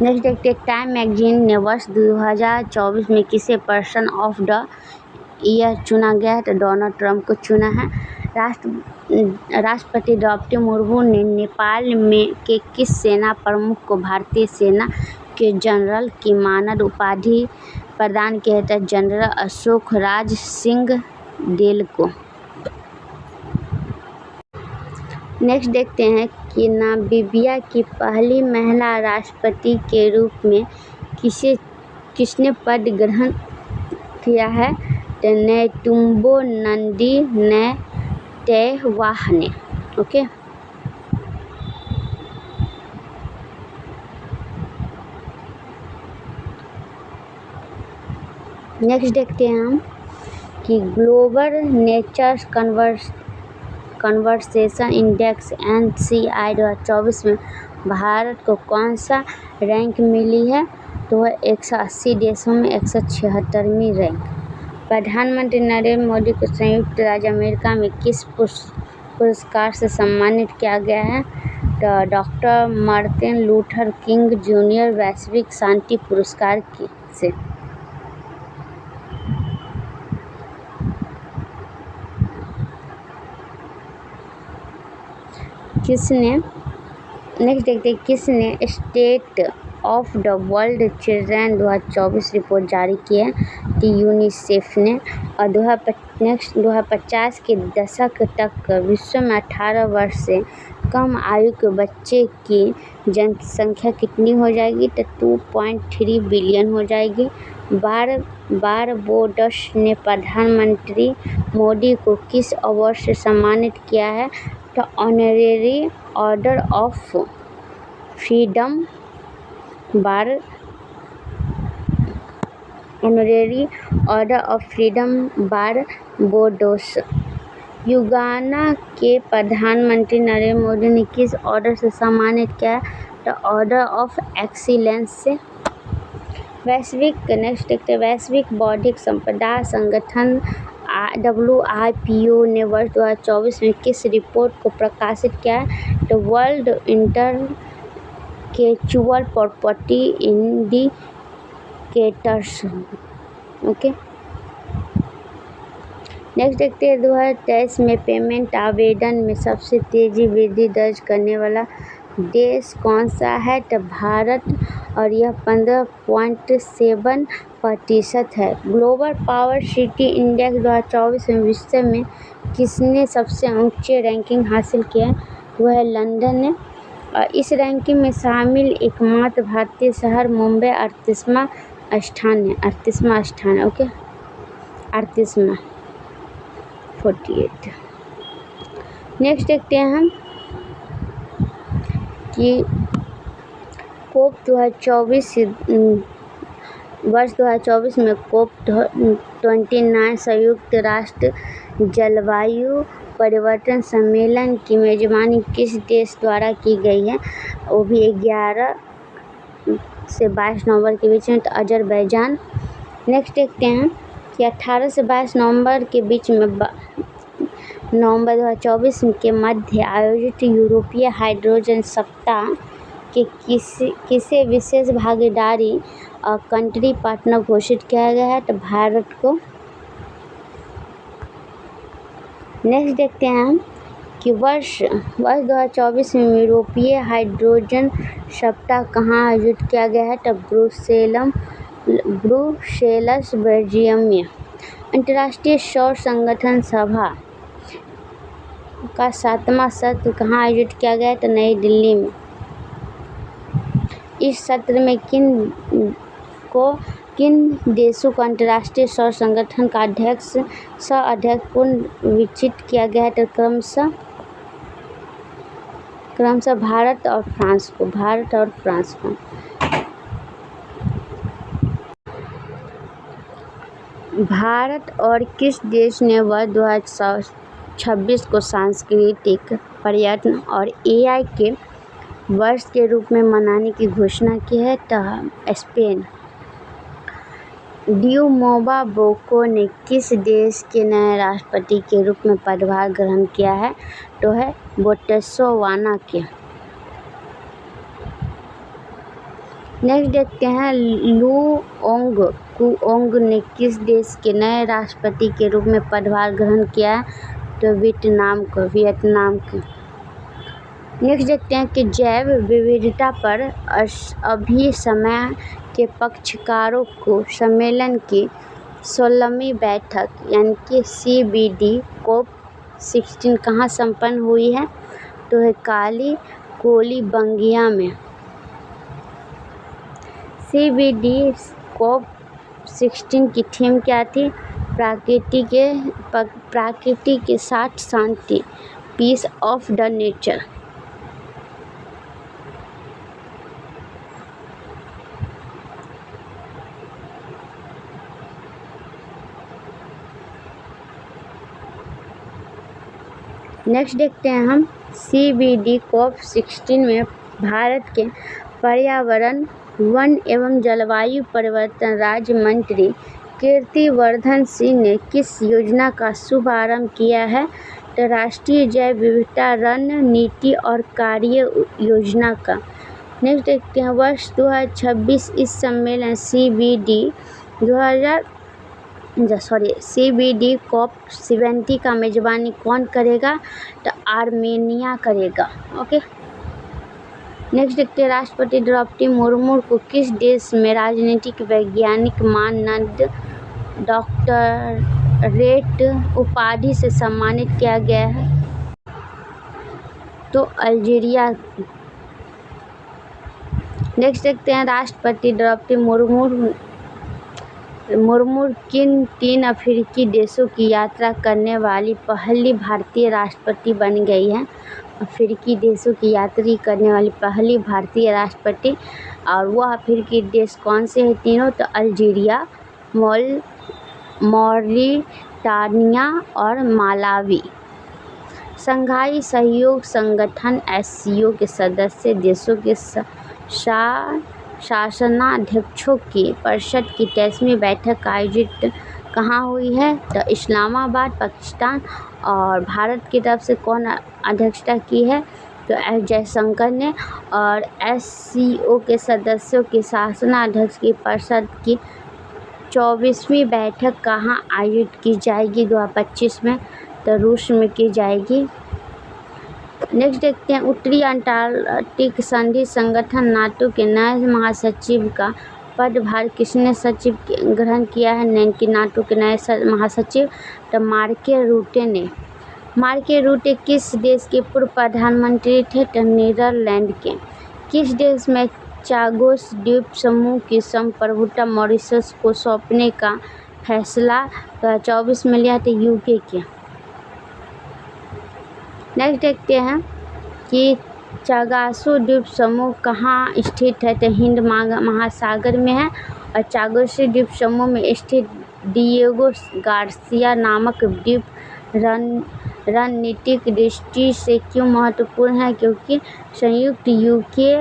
Speaker 1: नेक्स्ट देखते हैं टाइम मैगजीन ने वर्ष 2024 में किसे पर्सन ऑफ द ईयर चुना गया है? तो डोनाल्ड ट्रंप को चुना है। राष्ट्रपति द्रौपदी मुर्मू ने नेपाल में के किस सेना प्रमुख को भारतीय सेना के जनरल की मानद उपाधि प्रदान की है? तो जनरल अशोक राज सिंहदेल को। नेक्स्ट देखते हैं कि नामीबिया की पहली महिला राष्ट्रपति के रूप में किसने पद ग्रहण किया है? तो नेतुम्बो नंदी टेहवाह ने। ओके। नेक्स्ट देखते हैं हम कि global nature conversation index NCI 2024 में भारत को कौन सा रैंक मिली है? तो वह 180 देशों में 176वीं रैंक। प्रधानमंत्री नरेंद्र मोदी को संयुक्त राज्य अमेरिका में किस पुरस्कार से सम्मानित किया गया है? तो doctor Martin Luther king junior वैश्विक शांति पुरस्कार से। नेक्स्ट देखते हैं किसने state of the world children 2024 report जारी की है? कि यूनिसेफ ने। और 2050 के दशक तक विश्व में 18 वर्ष से कम आयु के बच्चे की जनसंख्या कितनी हो जाएगी? तो 2.3 बिलियन हो जाएगी। बारबोडस ने प्रधानमंत्री मोदी को किस अवार्ड से सम्मानित किया है? तो ऑनरेरी ऑर्डर ऑफ फ्रीडम बारबोडोस। युगाना के प्रधानमंत्री नरेंद्र मोदी ने किस ऑर्डर से सम्मानित किया? तो ऑर्डर ऑफ एक्सीलेंस से। वैश्विक बौद्धिक संपदा संगठन WIPO ने वर्ष 2024 में किस रिपोर्ट को प्रकाशित किया है? तो world intellectual property indicators. Okay. Next देखते हैं 2023 में पेमेंट आवेदन में सबसे तेजी वृद्धि दर्ज करने वाला देश कौन सा है? तो भारत और यह 15.7% है। ग्लोबल पावर सिटी इंडेक्स 2024 में विश्व में किसने सबसे ऊंची रैंकिंग हासिल किया है? वह लंदन ने। और इस रैंकिंग में शामिल एकमात्र भारतीय शहर मुंबई 38वां स्थान है। 38वां। ओके। 38वां 48। नेक्स्ट देखते हैं हम कि कोप 2024 वर्ष 2024 में COP29 संयुक्त राष्ट्र जलवायु परिवर्तन सम्मेलन की मेजबानी किस देश द्वारा की गई है? वो भी 11 से 22 नवंबर के बीच में, तो अजरबैजान। नेक्स्ट देखते हैं कि 18 से 22 नवंबर के बीच में नवंबर 2024 के मध्य आयोजित यूरोपीय हाइड्रोजन सप्ताह के किसे विशेष भागीदारी और कंट्री पार्टनर घोषित किया गया है? तो भारत को। नेक्स्ट देखते हैं हम कि वर्ष 2024 में यूरोपीय हाइड्रोजन सप्ताह कहाँ आयोजित किया गया है? तो ब्रुसेल्स बेल्जियम में। अंतर्राष्ट्रीय सौर संगठन सभा का 7वां सत्र कहाँ आयोजित किया गया है? तो नई दिल्ली में। इस सत्र में किन देशों को अंतर्राष्ट्रीय सौर संगठन का सह अध्यक्ष पुनर्निर्वाचित किया गया है? तो क्रमशः भारत और फ्रांस को। भारत और किस देश ने वर्ष 2026 को सांस्कृतिक, पर्यटन और AI के वर्ष के रूप में मनाने की घोषणा की है? तो स्पेन। ड्यूमोबा बोको ने किस देश के नए राष्ट्रपति के रूप में पदभार ग्रहण किया है? तो है बोत्सवाना के। नेक्स्ट देखते हैं कुओंग ने किस देश के नए राष्ट्रपति के रूप में पदभार ग्रहण किया है? तो वियतनाम को। नेक्स्ट देखते हैं कि जैव विविधता पर अभिसमय के पक्षकारों को सम्मेलन की 16वीं बैठक यानी कि CBD COP16 कहाँ संपन्न हुई है? तो है कोलंबिया में। CBD COP16 की थीम क्या थी? प्रकृति के साथ शांति, peace of the nature. Next देखते हैं हम CBD COP16 में भारत के पर्यावरण, वन एवं जलवायु परिवर्तन राज्य मंत्री कीर्तिवर्धन सिंह ने किस योजना का शुभारंभ किया है? तो राष्ट्रीय जैव विविधता रणनीति और कार्य योजना का। नेक्स्ट देखते हैं वर्ष 2026 इस सम्मेलन CBD COP70 का मेजबानी कौन करेगा? तो आर्मेनिया करेगा। ओके। नेक्स्ट देखते हैं राष्ट्रपति द्रौपदी मुर्मू को किस देश में राजनीतिक वैज्ञानिक मानद डॉक्टरेट उपाधि से सम्मानित किया गया है? तो अल्जीरिया। नेक्स्ट देखते हैं राष्ट्रपति द्रौपदी मुर्मू किन 3 अफ्रीकी देशों की यात्रा करने वाली पहली भारतीय राष्ट्रपति बन गई है? अफ्रीकी देशों की यात्रा करने वाली पहली भारतीय राष्ट्रपति, और वह अफ्रीकी देश कौन से हैं तीनों? तो अल्जीरिया, मॉरिटानिया और मालावी। शंघाई सहयोग संगठन SCO के सदस्य देशों के शासनाध्यक्षों की परिषद की 23वीं बैठक आयोजित कहाँ हुई है? तो इस्लामाबाद, पाकिस्तान। और भारत की तरफ से कौन अध्यक्षता की है? तो S जयशंकर ने। और SCO के सदस्यों के शासनाध्यक्ष की परिषद की 24वीं बैठक कहाँ आयोजित की जाएगी 2025 में? तो रूस में की जाएगी। नेक्स्ट देखते हैं उत्तरी अंटार्कटिक संधि संगठन NATO के नए महासचिव का पदभार किसने ग्रहण किया है? NATO के नए महासचिव तो मार्क रूटे ने। मार्क रूटे किस देश के पूर्व प्रधानमंत्री थे? तो नीदरलैंड के। किस देश में चागोस द्वीप समूह की संप्रभुता मॉरिशस को सौंपने का फैसला 2024 में लिया? तो UK के। नेक्स्ट देखते हैं कि चागासो द्वीप समूह कहाँ स्थित है? तो हिंद महासागर में है। और चागोसी द्वीप समूह में स्थित डिएगो गार्सिया नामक द्वीप रणनीतिक दृष्टि से क्यों महत्वपूर्ण है? क्योंकि संयुक्त यूके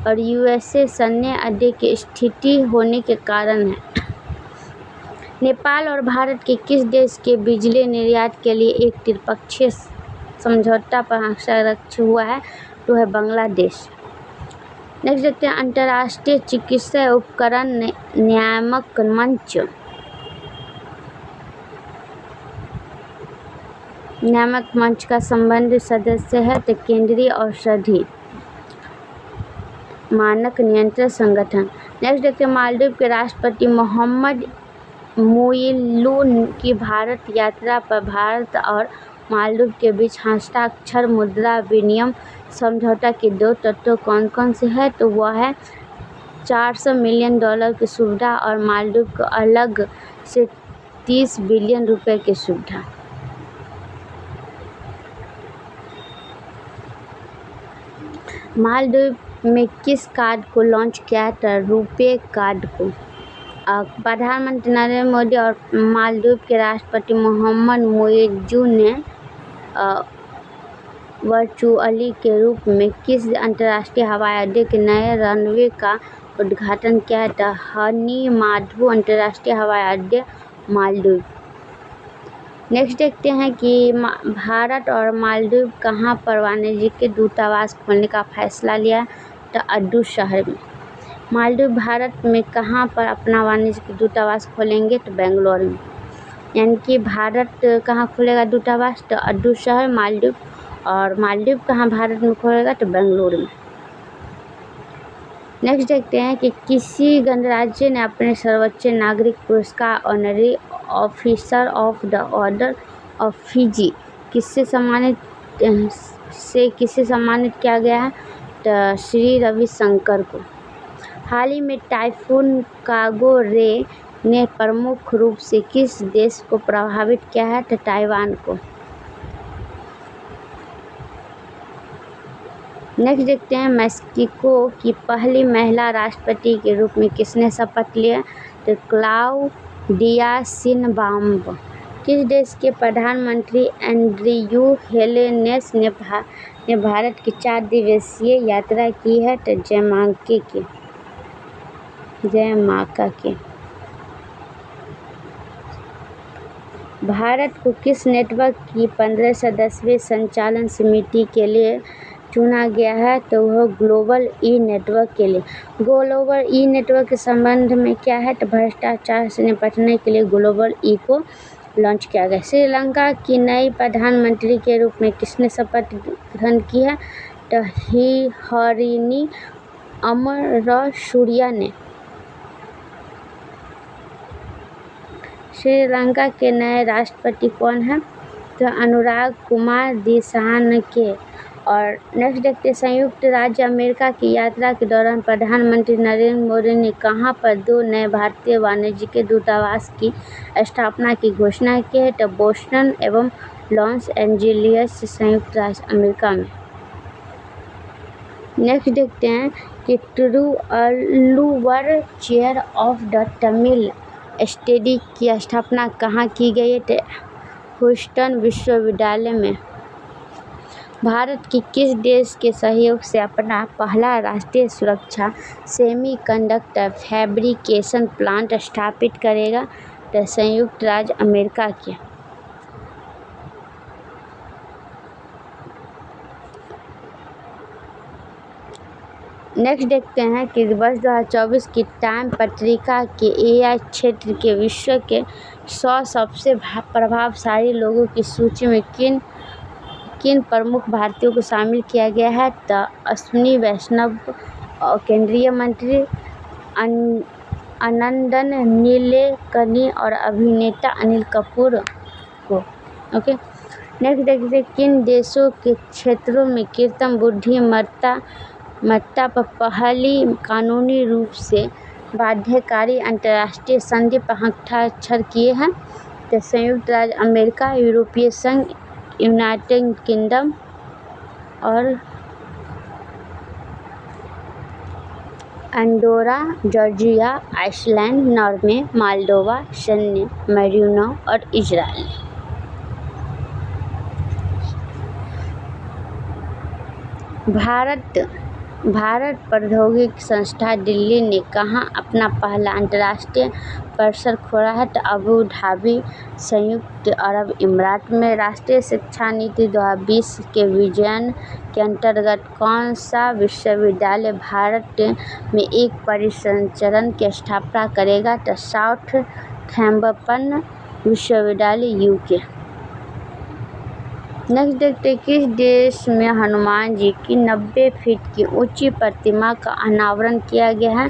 Speaker 1: और यूएसए सैन्य अड्डे की स्थिति होने के कारण है। नेपाल और भारत के किस देश के बिजली निर्यात के लिए एक त्रिपक्षीय समझौता पर हस्ताक्षर हुआ है? तो है बांग्लादेश। नेक्स्ट देखते हैं अंतर्राष्ट्रीय चिकित्सा उपकरण नियामक मंच का संबंधित सदस्य है तो केंद्रीय औषधि मानक नियंत्रण संगठन। नेक्स्ट देखते हैं मालदीव के राष्ट्रपति मोहम्मद मुइल्लू की भारत यात्रा पर भारत और मालदीव के बीच हस्ताक्षर मुद्रा विनिमय समझौता के 2 तत्व कौन कौन से हैं? तो वह है $400 मिलियन की सुविधा और मालदीव को अलग से $30 बिलियन की सुविधा। मालदीव में किस कार्ड को लॉन्च किया था? रुपे कार्ड को। प्रधानमंत्री नरेंद्र मोदी और मालदीव के राष्ट्रपति मोहम्मद मुइज्जू ने वर्चुअली के रूप में किस अंतर्राष्ट्रीय हवाई अड्डे के नए रनवे का उद्घाटन किया था? हनीमाधु अंतर्राष्ट्रीय हवाई अड्डे मालदीव। नेक्स्ट देखते हैं कि भारत और मालदीव कहाँ पर वाणिज्यिक दूतावास खोलने का फैसला लिया? तो अड्डू शहर में। मालदीव भारत में कहाँ पर अपना वाणिज्यिक दूतावास खोलेंगे? तो बेंगलुरु में। यानी कि भारत कहाँ खोलेगा दूतावास? तो अड्डू शहर मालदीव। और मालदीव कहाँ भारत में खोलेगा? तो बेंगलुरु में। नेक्स्ट देखते हैं कि किसी गणराज्य ने अपने सर्वोच्च नागरिक पुरस्कार honorary officer of the order of Fiji किससे सम्मानित किया गया है? तो श्री रविशंकर को। हाल ही में टाइफून कागो रे ने प्रमुख रूप से किस देश को प्रभावित किया है? तो ताइवान को। नेक्स्ट देखते हैं मैक्सिको की पहली महिला राष्ट्रपति के रूप में किसने शपथ लिया? तो क्लाउडिया शिनबाम। किस देश के प्रधानमंत्री एंड्रियू हेलेनेस ने भारत की 4 दिवसीय यात्रा की है? तो जमैका के। भारत को किस नेटवर्क की 15 सदस्यीय संचालन समिति के लिए चुना गया है? तो वह ग्लोबल ई नेटवर्क के लिए। ग्लोबल ई नेटवर्क के संबंध में क्या है? तो भ्रष्टाचार से निपटने के लिए ग्लोबल ई को लॉन्च किया गया। श्रीलंका की नई प्रधानमंत्री के रूप में किसने शपथ ग्रहण की है? तो हरिनी अमरसूरिया ने। श्रीलंका के नए राष्ट्रपति कौन है? तो अनुराग कुमार दिसानाके। और नेक्स्ट देखते हैं संयुक्त राज्य अमेरिका की यात्रा के दौरान प्रधानमंत्री नरेंद्र मोदी ने कहां पर 2 नए भारतीय वाणिज्यिक दूतावास की स्थापना की घोषणा की है? तो बोस्टन एवं लॉस एंजेलिस संयुक्त राज्य अमेरिका में। नेक्स्ट देखते हैं कि Thiruvalluvar chair of the Tamil study की स्थापना कहाँ की गई है? तो ह्यूस्टन विश्वविद्यालय में। भारत की किस देश के सहयोग से अपना पहला राष्ट्रीय सुरक्षा सेमीकंडक्टर फैब्रिकेशन प्लांट स्थापित करेगा? तो संयुक्त राज्य अमेरिका के। नेक्स्ट देखते हैं कि वर्ष 2024 की टाइम पत्रिका के एआई क्षेत्र के विश्व के 100 सबसे प्रभावशाली लोगों की सूची में किन प्रमुख भारतीयों को शामिल किया गया है? तो अश्विनी वैष्णव, केंद्रीय मंत्री अनंदन नीलेकनी और अभिनेता अनिल कपूर को। ओके, नेक्स्ट देखते हैं किन देशों के क्षेत्रों में कृत्रिम बुद्धिमत्ता पर पहली कानूनी रूप से बाध्यकारी अंतर्राष्ट्रीय संधि पर हस्ताक्षर किए हैं? तो संयुक्त राज्य अमेरिका, यूरोपीय संघ, यूनाइटेड किंगडम और Andorra, Georgia, Iceland, Norway, Moldova, San Marino और इजराइल। भारत प्रौद्योगिकी संस्थान दिल्ली ने कहाँ अपना पहला अंतर्राष्ट्रीय परिसर खोला है? तो अबू धाबी, संयुक्त अरब अमीरात में। राष्ट्रीय शिक्षा नीति 2020 के विजन के अंतर्गत कौन सा विश्वविद्यालय भारत में एक परिसंचरण की स्थापना करेगा? तो साउथहैम्पटन विश्वविद्यालय, यूके। नेक्स्ट देखते हैं, किस देश में हनुमान जी की 90 फीट की ऊंची प्रतिमा का अनावरण किया गया है?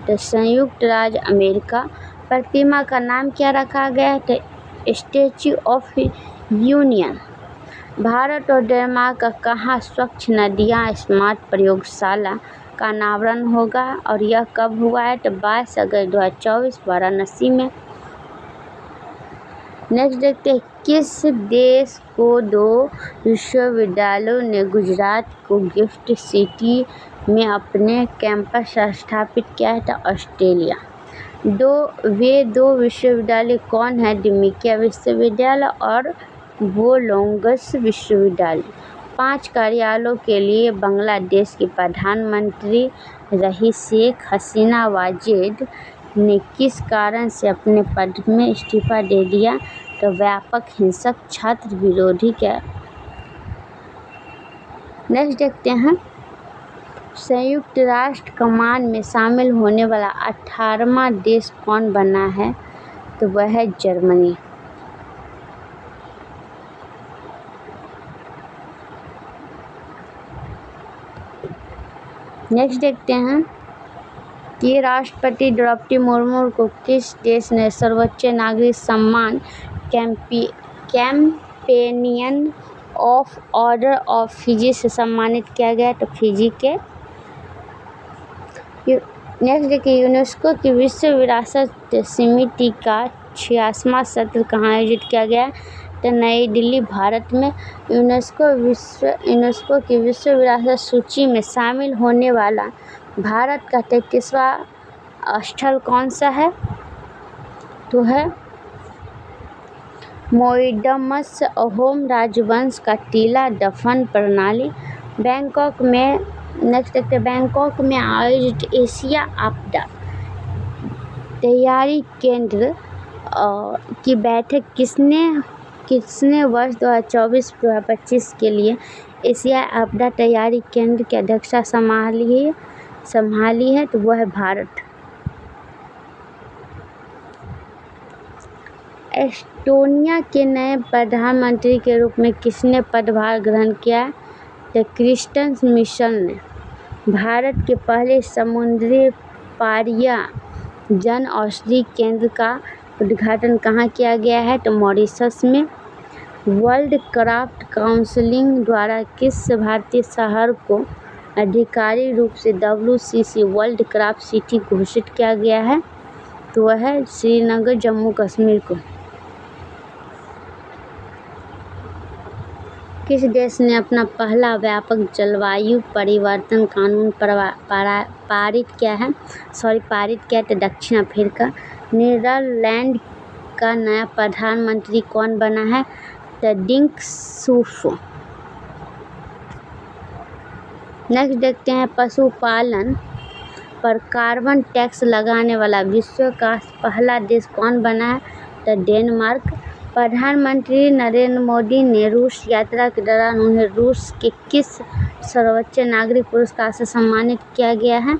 Speaker 1: तो संयुक्त राज्य अमेरिका। प्रतिमा का नाम क्या रखा गया है? तो स्टैच्यू ऑफ यूनियन। भारत और डेनमार्क का कहाँ स्वच्छ नदियाँ स्मार्ट प्रयोगशाला का अनावरण होगा और यह कब हुआ है? तो 22 अगस्त 2024 वाराणसी में। नेक्स्ट देखते हैं, किस देश को 2 विश्वविद्यालयों ने गुजरात को गिफ्ट सिटी में अपने कैंपस स्थापित किया है? तो ऑस्ट्रेलिया। वे दो विश्वविद्यालय कौन है? डीम्का विश्वविद्यालय और बोलोंगस विश्वविद्यालय। 5 कार्यालयों के लिए बांग्लादेश की प्रधानमंत्री रही शेख हसीना वाजेद ने किस कारण से अपने पद में इस्तीफा दे दिया? तो व्यापक हिंसक छात्र विरोधी क्या। नेक्स्ट देखते हैं, संयुक्त राष्ट्र कमान में शामिल होने वाला 18वां देश कौन बना है? तो वह है जर्मनी। नेक्स्ट देखते हैं कि राष्ट्रपति द्रौपदी मुर्मू को किस देश ने सर्वोच्च नागरिक सम्मान companion of order of Fiji से सम्मानित किया गया? तो फिजी के। नेक्स्ट देखिए, यूनेस्को की विश्व विरासत समिति का 66वां सत्र कहाँ आयोजित किया गया? तो नई दिल्ली, भारत में। यूनेस्को की विश्व विरासत सूची में शामिल होने वाला भारत का 33वां स्थल कौन सा है? तो है मोइडमस अहोम राजवंश का टीला दफन प्रणाली, बैंकॉक में। नेक्स्ट देखते हैं, बैंकॉक में आयोजित एशिया आपदा तैयारी केंद्र की बैठक किसने वर्ष 2024-2025 के लिए एशिया आपदा तैयारी केंद्र की अध्यक्षता संभाली है? तो वह है भारत। एस्टोनिया के नए प्रधानमंत्री के रूप में किसने पदभार ग्रहण किया? तो क्रिस्टन मिशेल ने। भारत के पहले समुद्री पारिया जन औषधि केंद्र का उद्घाटन कहाँ किया गया है? तो मॉरिशस में। वर्ल्ड क्राफ्ट काउंसिल द्वारा किस भारतीय शहर को आधिकारिक रूप से WCC वर्ल्ड क्राफ्ट सिटी घोषित किया गया है? तो वह है श्रीनगर, जम्मू कश्मीर को। किस देश ने अपना पहला व्यापक जलवायु परिवर्तन कानून पारित किया है? तो दक्षिण अफ्रीका। नीदरलैंड का नया प्रधानमंत्री कौन बना है? तो डिंक सूफ। नेक्स्ट देखते हैं, पशुपालन पर कार्बन टैक्स लगाने वाला विश्व का पहला देश कौन बना है? तो डेनमार्क। प्रधानमंत्री नरेंद्र मोदी ने रूस यात्रा के दौरान उन्हें रूस के किस सर्वोच्च नागरिक पुरस्कार से सम्मानित किया गया है?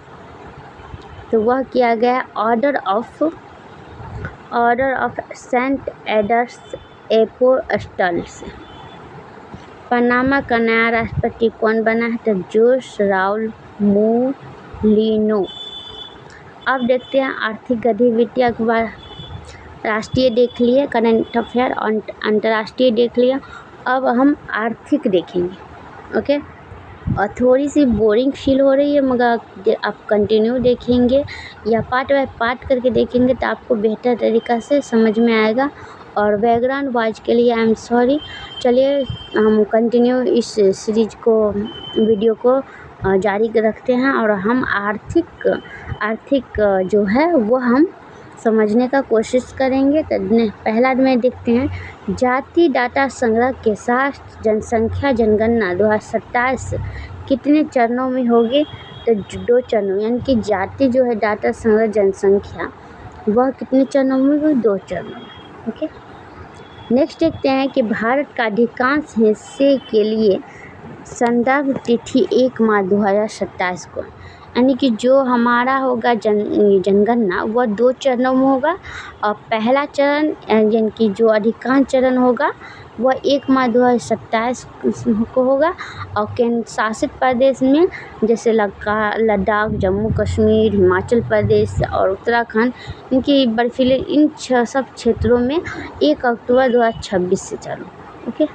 Speaker 1: तो वह किया गया order of Saint Andrew's apostle से। पनामा का नया राष्ट्रपति कौन बना है? तो जोस राउल मोलिनो। अब देखते हैं आर्थिक गतिविधि अखबार। राष्ट्रीय देख लिए, करंट अफेयर, अंतर्राष्ट्रीय देख लिया। अब हम आर्थिक देखेंगे। ओके, और थोड़ी सी बोरिंग फील हो रही है, मगर आप कंटिन्यू देखेंगे या पार्ट बाय पार्ट करके देखेंगे तो आपको बेहतर तरीक़ा से समझ में आएगा। और बैकग्राउंड वॉइस के लिए आई एम सॉरी। चलिए हम कंटिन्यू इस सीरीज को, वीडियो को जारी रखते हैं और हम आर्थिक जो है वो हम समझने का कोशिश करेंगे। तो पहला में देखते हैं, जाति डाटा संग्रह के साथ जनसंख्या जनगणना 2027 कितने चरणों में होगी? तो 2 चरणों, यानी कि जाति जो है डाटा संग्रह जनसंख्या वह कितने चरणों में होगी? 2 चरणों में। ओके, नेक्स्ट देखते हैं कि भारत का अधिकांश हिस्से के लिए संदर्भ तिथि 1 मार्च 2027 को, यानी कि जो हमारा होगा जनगणना वह 2 चरणों में होगा और पहला चरण यानी कि जो अधिकांश चरण होगा वह 1 मार्च 2027 को होगा और केंद्र शासित प्रदेश में जैसे लद्दाख, जम्मू कश्मीर, हिमाचल प्रदेश और उत्तराखंड, इनकी बर्फीले इन सब क्षेत्रों में 1 अक्टूबर 2026 से चालू। ओके,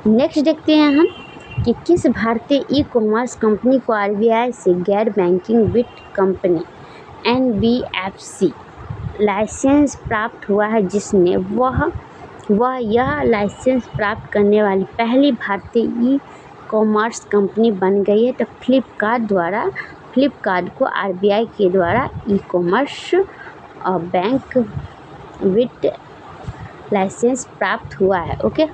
Speaker 1: नेक्स्ट देखते हैं हम कि किस भारतीय ई कॉमर्स कंपनी को आरबीआई से गैर बैंकिंग वित्त कंपनी एनबीएफसी लाइसेंस प्राप्त हुआ है, जिसने वह यह लाइसेंस प्राप्त करने वाली पहली भारतीय ई कॉमर्स कंपनी बन गई है। तो फ्लिपकार्ट को आरबीआई के द्वारा ई कॉमर्स बैंक वित्त लाइसेंस प्राप्त हुआ है। ओके,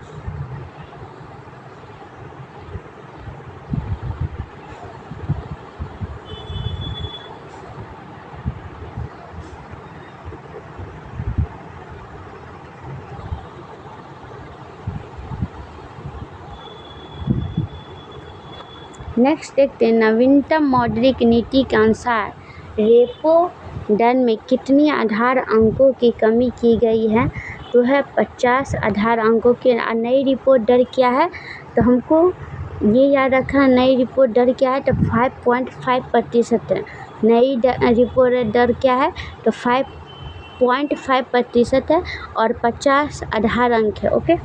Speaker 1: नेक्स्ट देखते हैं, नवीनतम मौद्रिक नीति के अनुसार रेपो दर में कितनी आधार अंकों की कमी की गई है? तो है 50 आधार अंकों की। नई रेपो दर क्या है? तो हमको ये याद रखना, नई रेपो दर क्या है? तो 5.5% है। नई रेपो दर क्या है? तो 5.5% है और 50 आधार अंक है। ओके,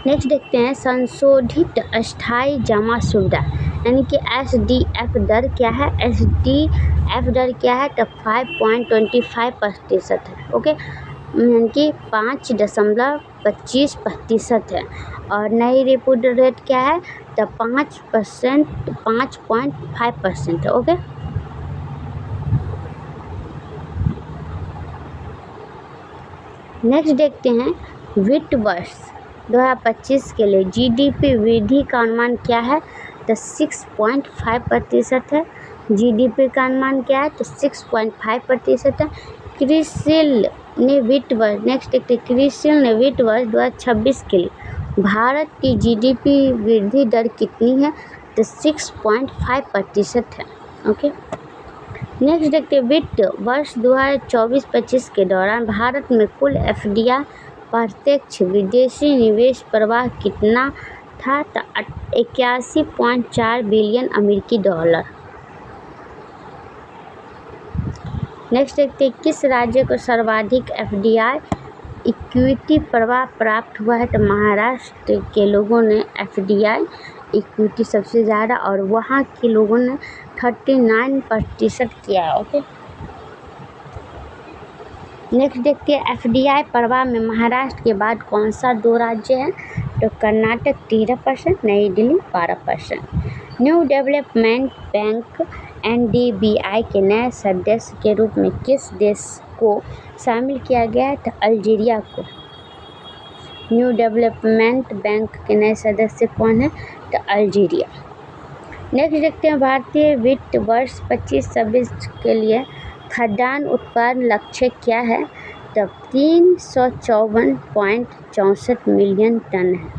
Speaker 1: नेक्स्ट देखते हैं, संशोधित अस्थायी जमा सुविधा यानी कि एसडीएफ दर क्या है? एसडीएफ दर क्या है? तो 5.25% है। ओके, यानी कि 5.25% है और नई रेपो रेट क्या है? तो 5.5% है। ओके, नेक्स्ट देखते हैं, वित्त वर्ष 2025 के लिए जीडीपी वृद्धि का अनुमान क्या है? तो 6.5% है। जीडीपी का अनुमान क्या है? तो 6.5% है। क्रिसिल ने वित्त वर्ष, नेक्स्ट देखते हैं, क्रिसिल ने वित्त वर्ष 2026 के लिए भारत की जीडीपी वृद्धि दर कितनी है? तो 6.5% है। ओके, नेक्स्ट देखते हैं, वित्त वर्ष 2024-25 के दौरान भारत में कुल एफडीआई प्रत्यक्ष विदेशी निवेश प्रवाह कितना था? तो 81.4 बिलियन अमेरिकी डॉलर। नेक्स्ट देखते हैं, किस राज्य को सर्वाधिक एफडीआई इक्विटी प्रवाह प्राप्त हुआ है? तो महाराष्ट्र के लोगों ने एफडीआई इक्विटी सबसे ज़्यादा और वहाँ के लोगों ने 39% किया। ओके, नेक्स्ट देखते हैं, एफडीआई प्रवाह में महाराष्ट्र के बाद कौन सा 2 राज्य है? तो कर्नाटक 13%, नई दिल्ली 12%। न्यू डेवलपमेंट बैंक एनडीबीआई के नए सदस्य के रूप में किस देश को शामिल किया गया है? तो अल्जीरिया को। न्यू डेवलपमेंट बैंक के नए सदस्य कौन है? तो अल्जीरिया। नेक्स्ट देखते हैं, भारतीय वित्त वर्ष 25-26 के लिए खाद्यान्न उत्पादन लक्ष्य क्या है? तब 354.64 मिलियन टन है।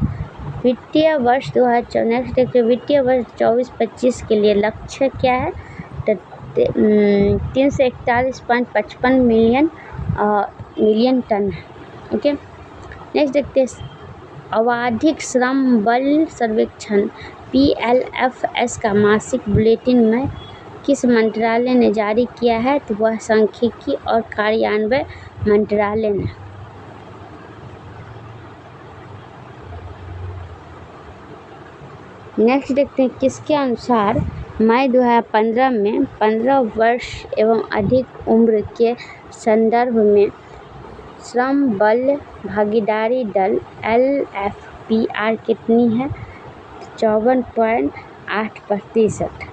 Speaker 1: वित्तीय वर्ष 2024, नेक्स्ट देखते हैं, वित्तीय वर्ष 24-25 के लिए लक्ष्य क्या है? तो 341.55 मिलियन टन है। ओके, नेक्स्ट देखते हैं, आवधिक श्रम बल सर्वेक्षण PLFS का मासिक बुलेटिन में किस मंत्रालय ने जारी किया है? तो वह सांख्यिकी और कार्यान्वयन मंत्रालय ने। नेक्स्ट देखते हैं, किसके अनुसार मई 2015 में 15 वर्ष एवं अधिक उम्र के संदर्भ में श्रम बल भागीदारी दर LFPR कितनी है? 54.8 8%।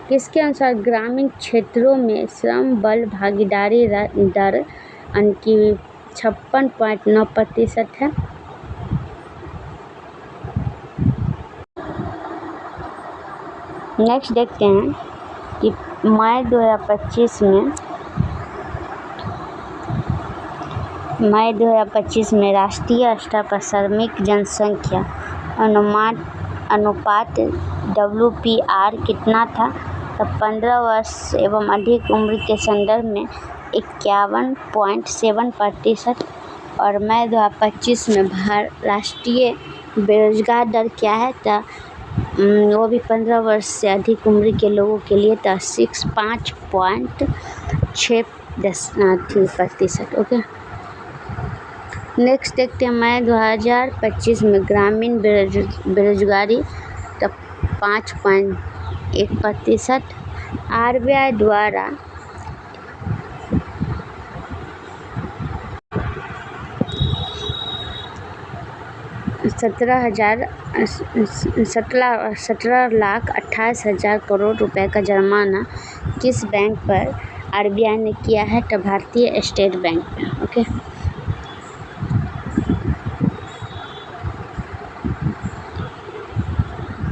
Speaker 1: किसके अनुसार ग्रामीण क्षेत्रों में श्रम बल भागीदारी दर यानी कि 56.9% है। नेक्स्ट देखते हैं कि मई 2025 में राष्ट्रीय स्तर पर श्रमिक जनसंख्या अनुपात WPR कितना था। तो 15 वर्ष एवं अधिक उम्र के संदर्भ में 51.7%। और मई 2025 में राष्ट्रीय बेरोजगार दर क्या है, तो वो भी 15 वर्ष से अधिक उम्र के लोगों के लिए था 5.6%। ओके, नेक्स्ट देखते हैं मई 2025 में ग्रामीण बेरोजगारी तो 5.1%। RBI द्वारा ₹17,28,000 करोड़ रुपए का जुर्माना किस बैंक पर RBI ने किया है, तो भारतीय स्टेट बैंक पे। ओके,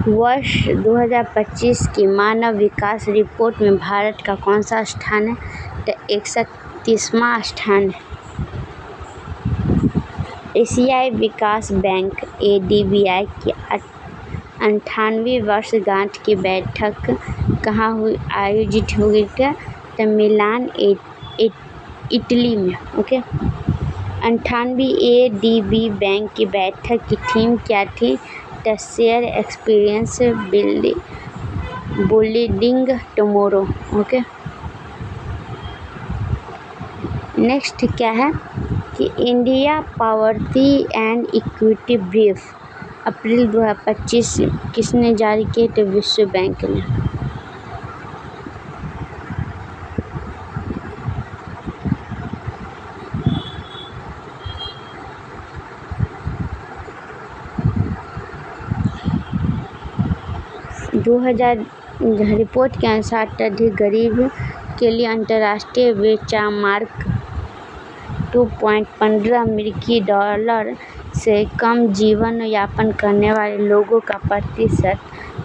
Speaker 1: वर्ष 2025 की मानव विकास रिपोर्ट में भारत का कौन सा स्थान है, तो 31वां स्थान है। एशियाई विकास बैंक ADBI की 98वीं वर्षगांठ की बैठक कहाँ आयोजित हुई, तो मिलान इटली में। ओके, 98वीं ADB बैंक की बैठक की थीम क्या थी, the share experience building tomorrow. Okay, next क्या है कि India poverty and equity brief April 2025 किसने जारी किए, तो विश्व बैंक ने। रिपोर्ट के अनुसार अत्यधिक गरीब के लिए अंतर्राष्ट्रीय बेंचमार्क 2.15 अमेरिकी डॉलर से कम जीवन यापन करने वाले लोगों का प्रतिशत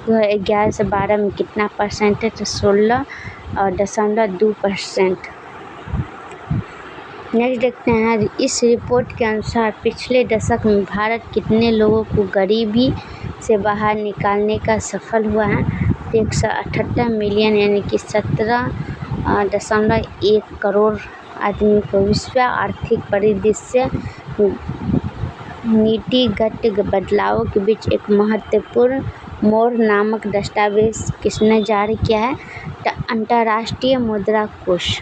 Speaker 1: 2011 से 12 में कितना परसेंट है, तो 16.2%। नेक्स्ट देखते हैं, इस रिपोर्ट के अनुसार पिछले दशक में भारत कितने लोगों को गरीबी से बाहर निकालने का सफल हुआ है, तो 178 मिलियन यानी कि 17.1 करोड़ आदमी को। विश्व आर्थिक परिदृश्य नीतिगत बदलावों के बीच एक महत्वपूर्ण मोड़ नामक दस्तावेज किसने जारी किया है, तो अंतर्राष्ट्रीय मुद्रा कोष।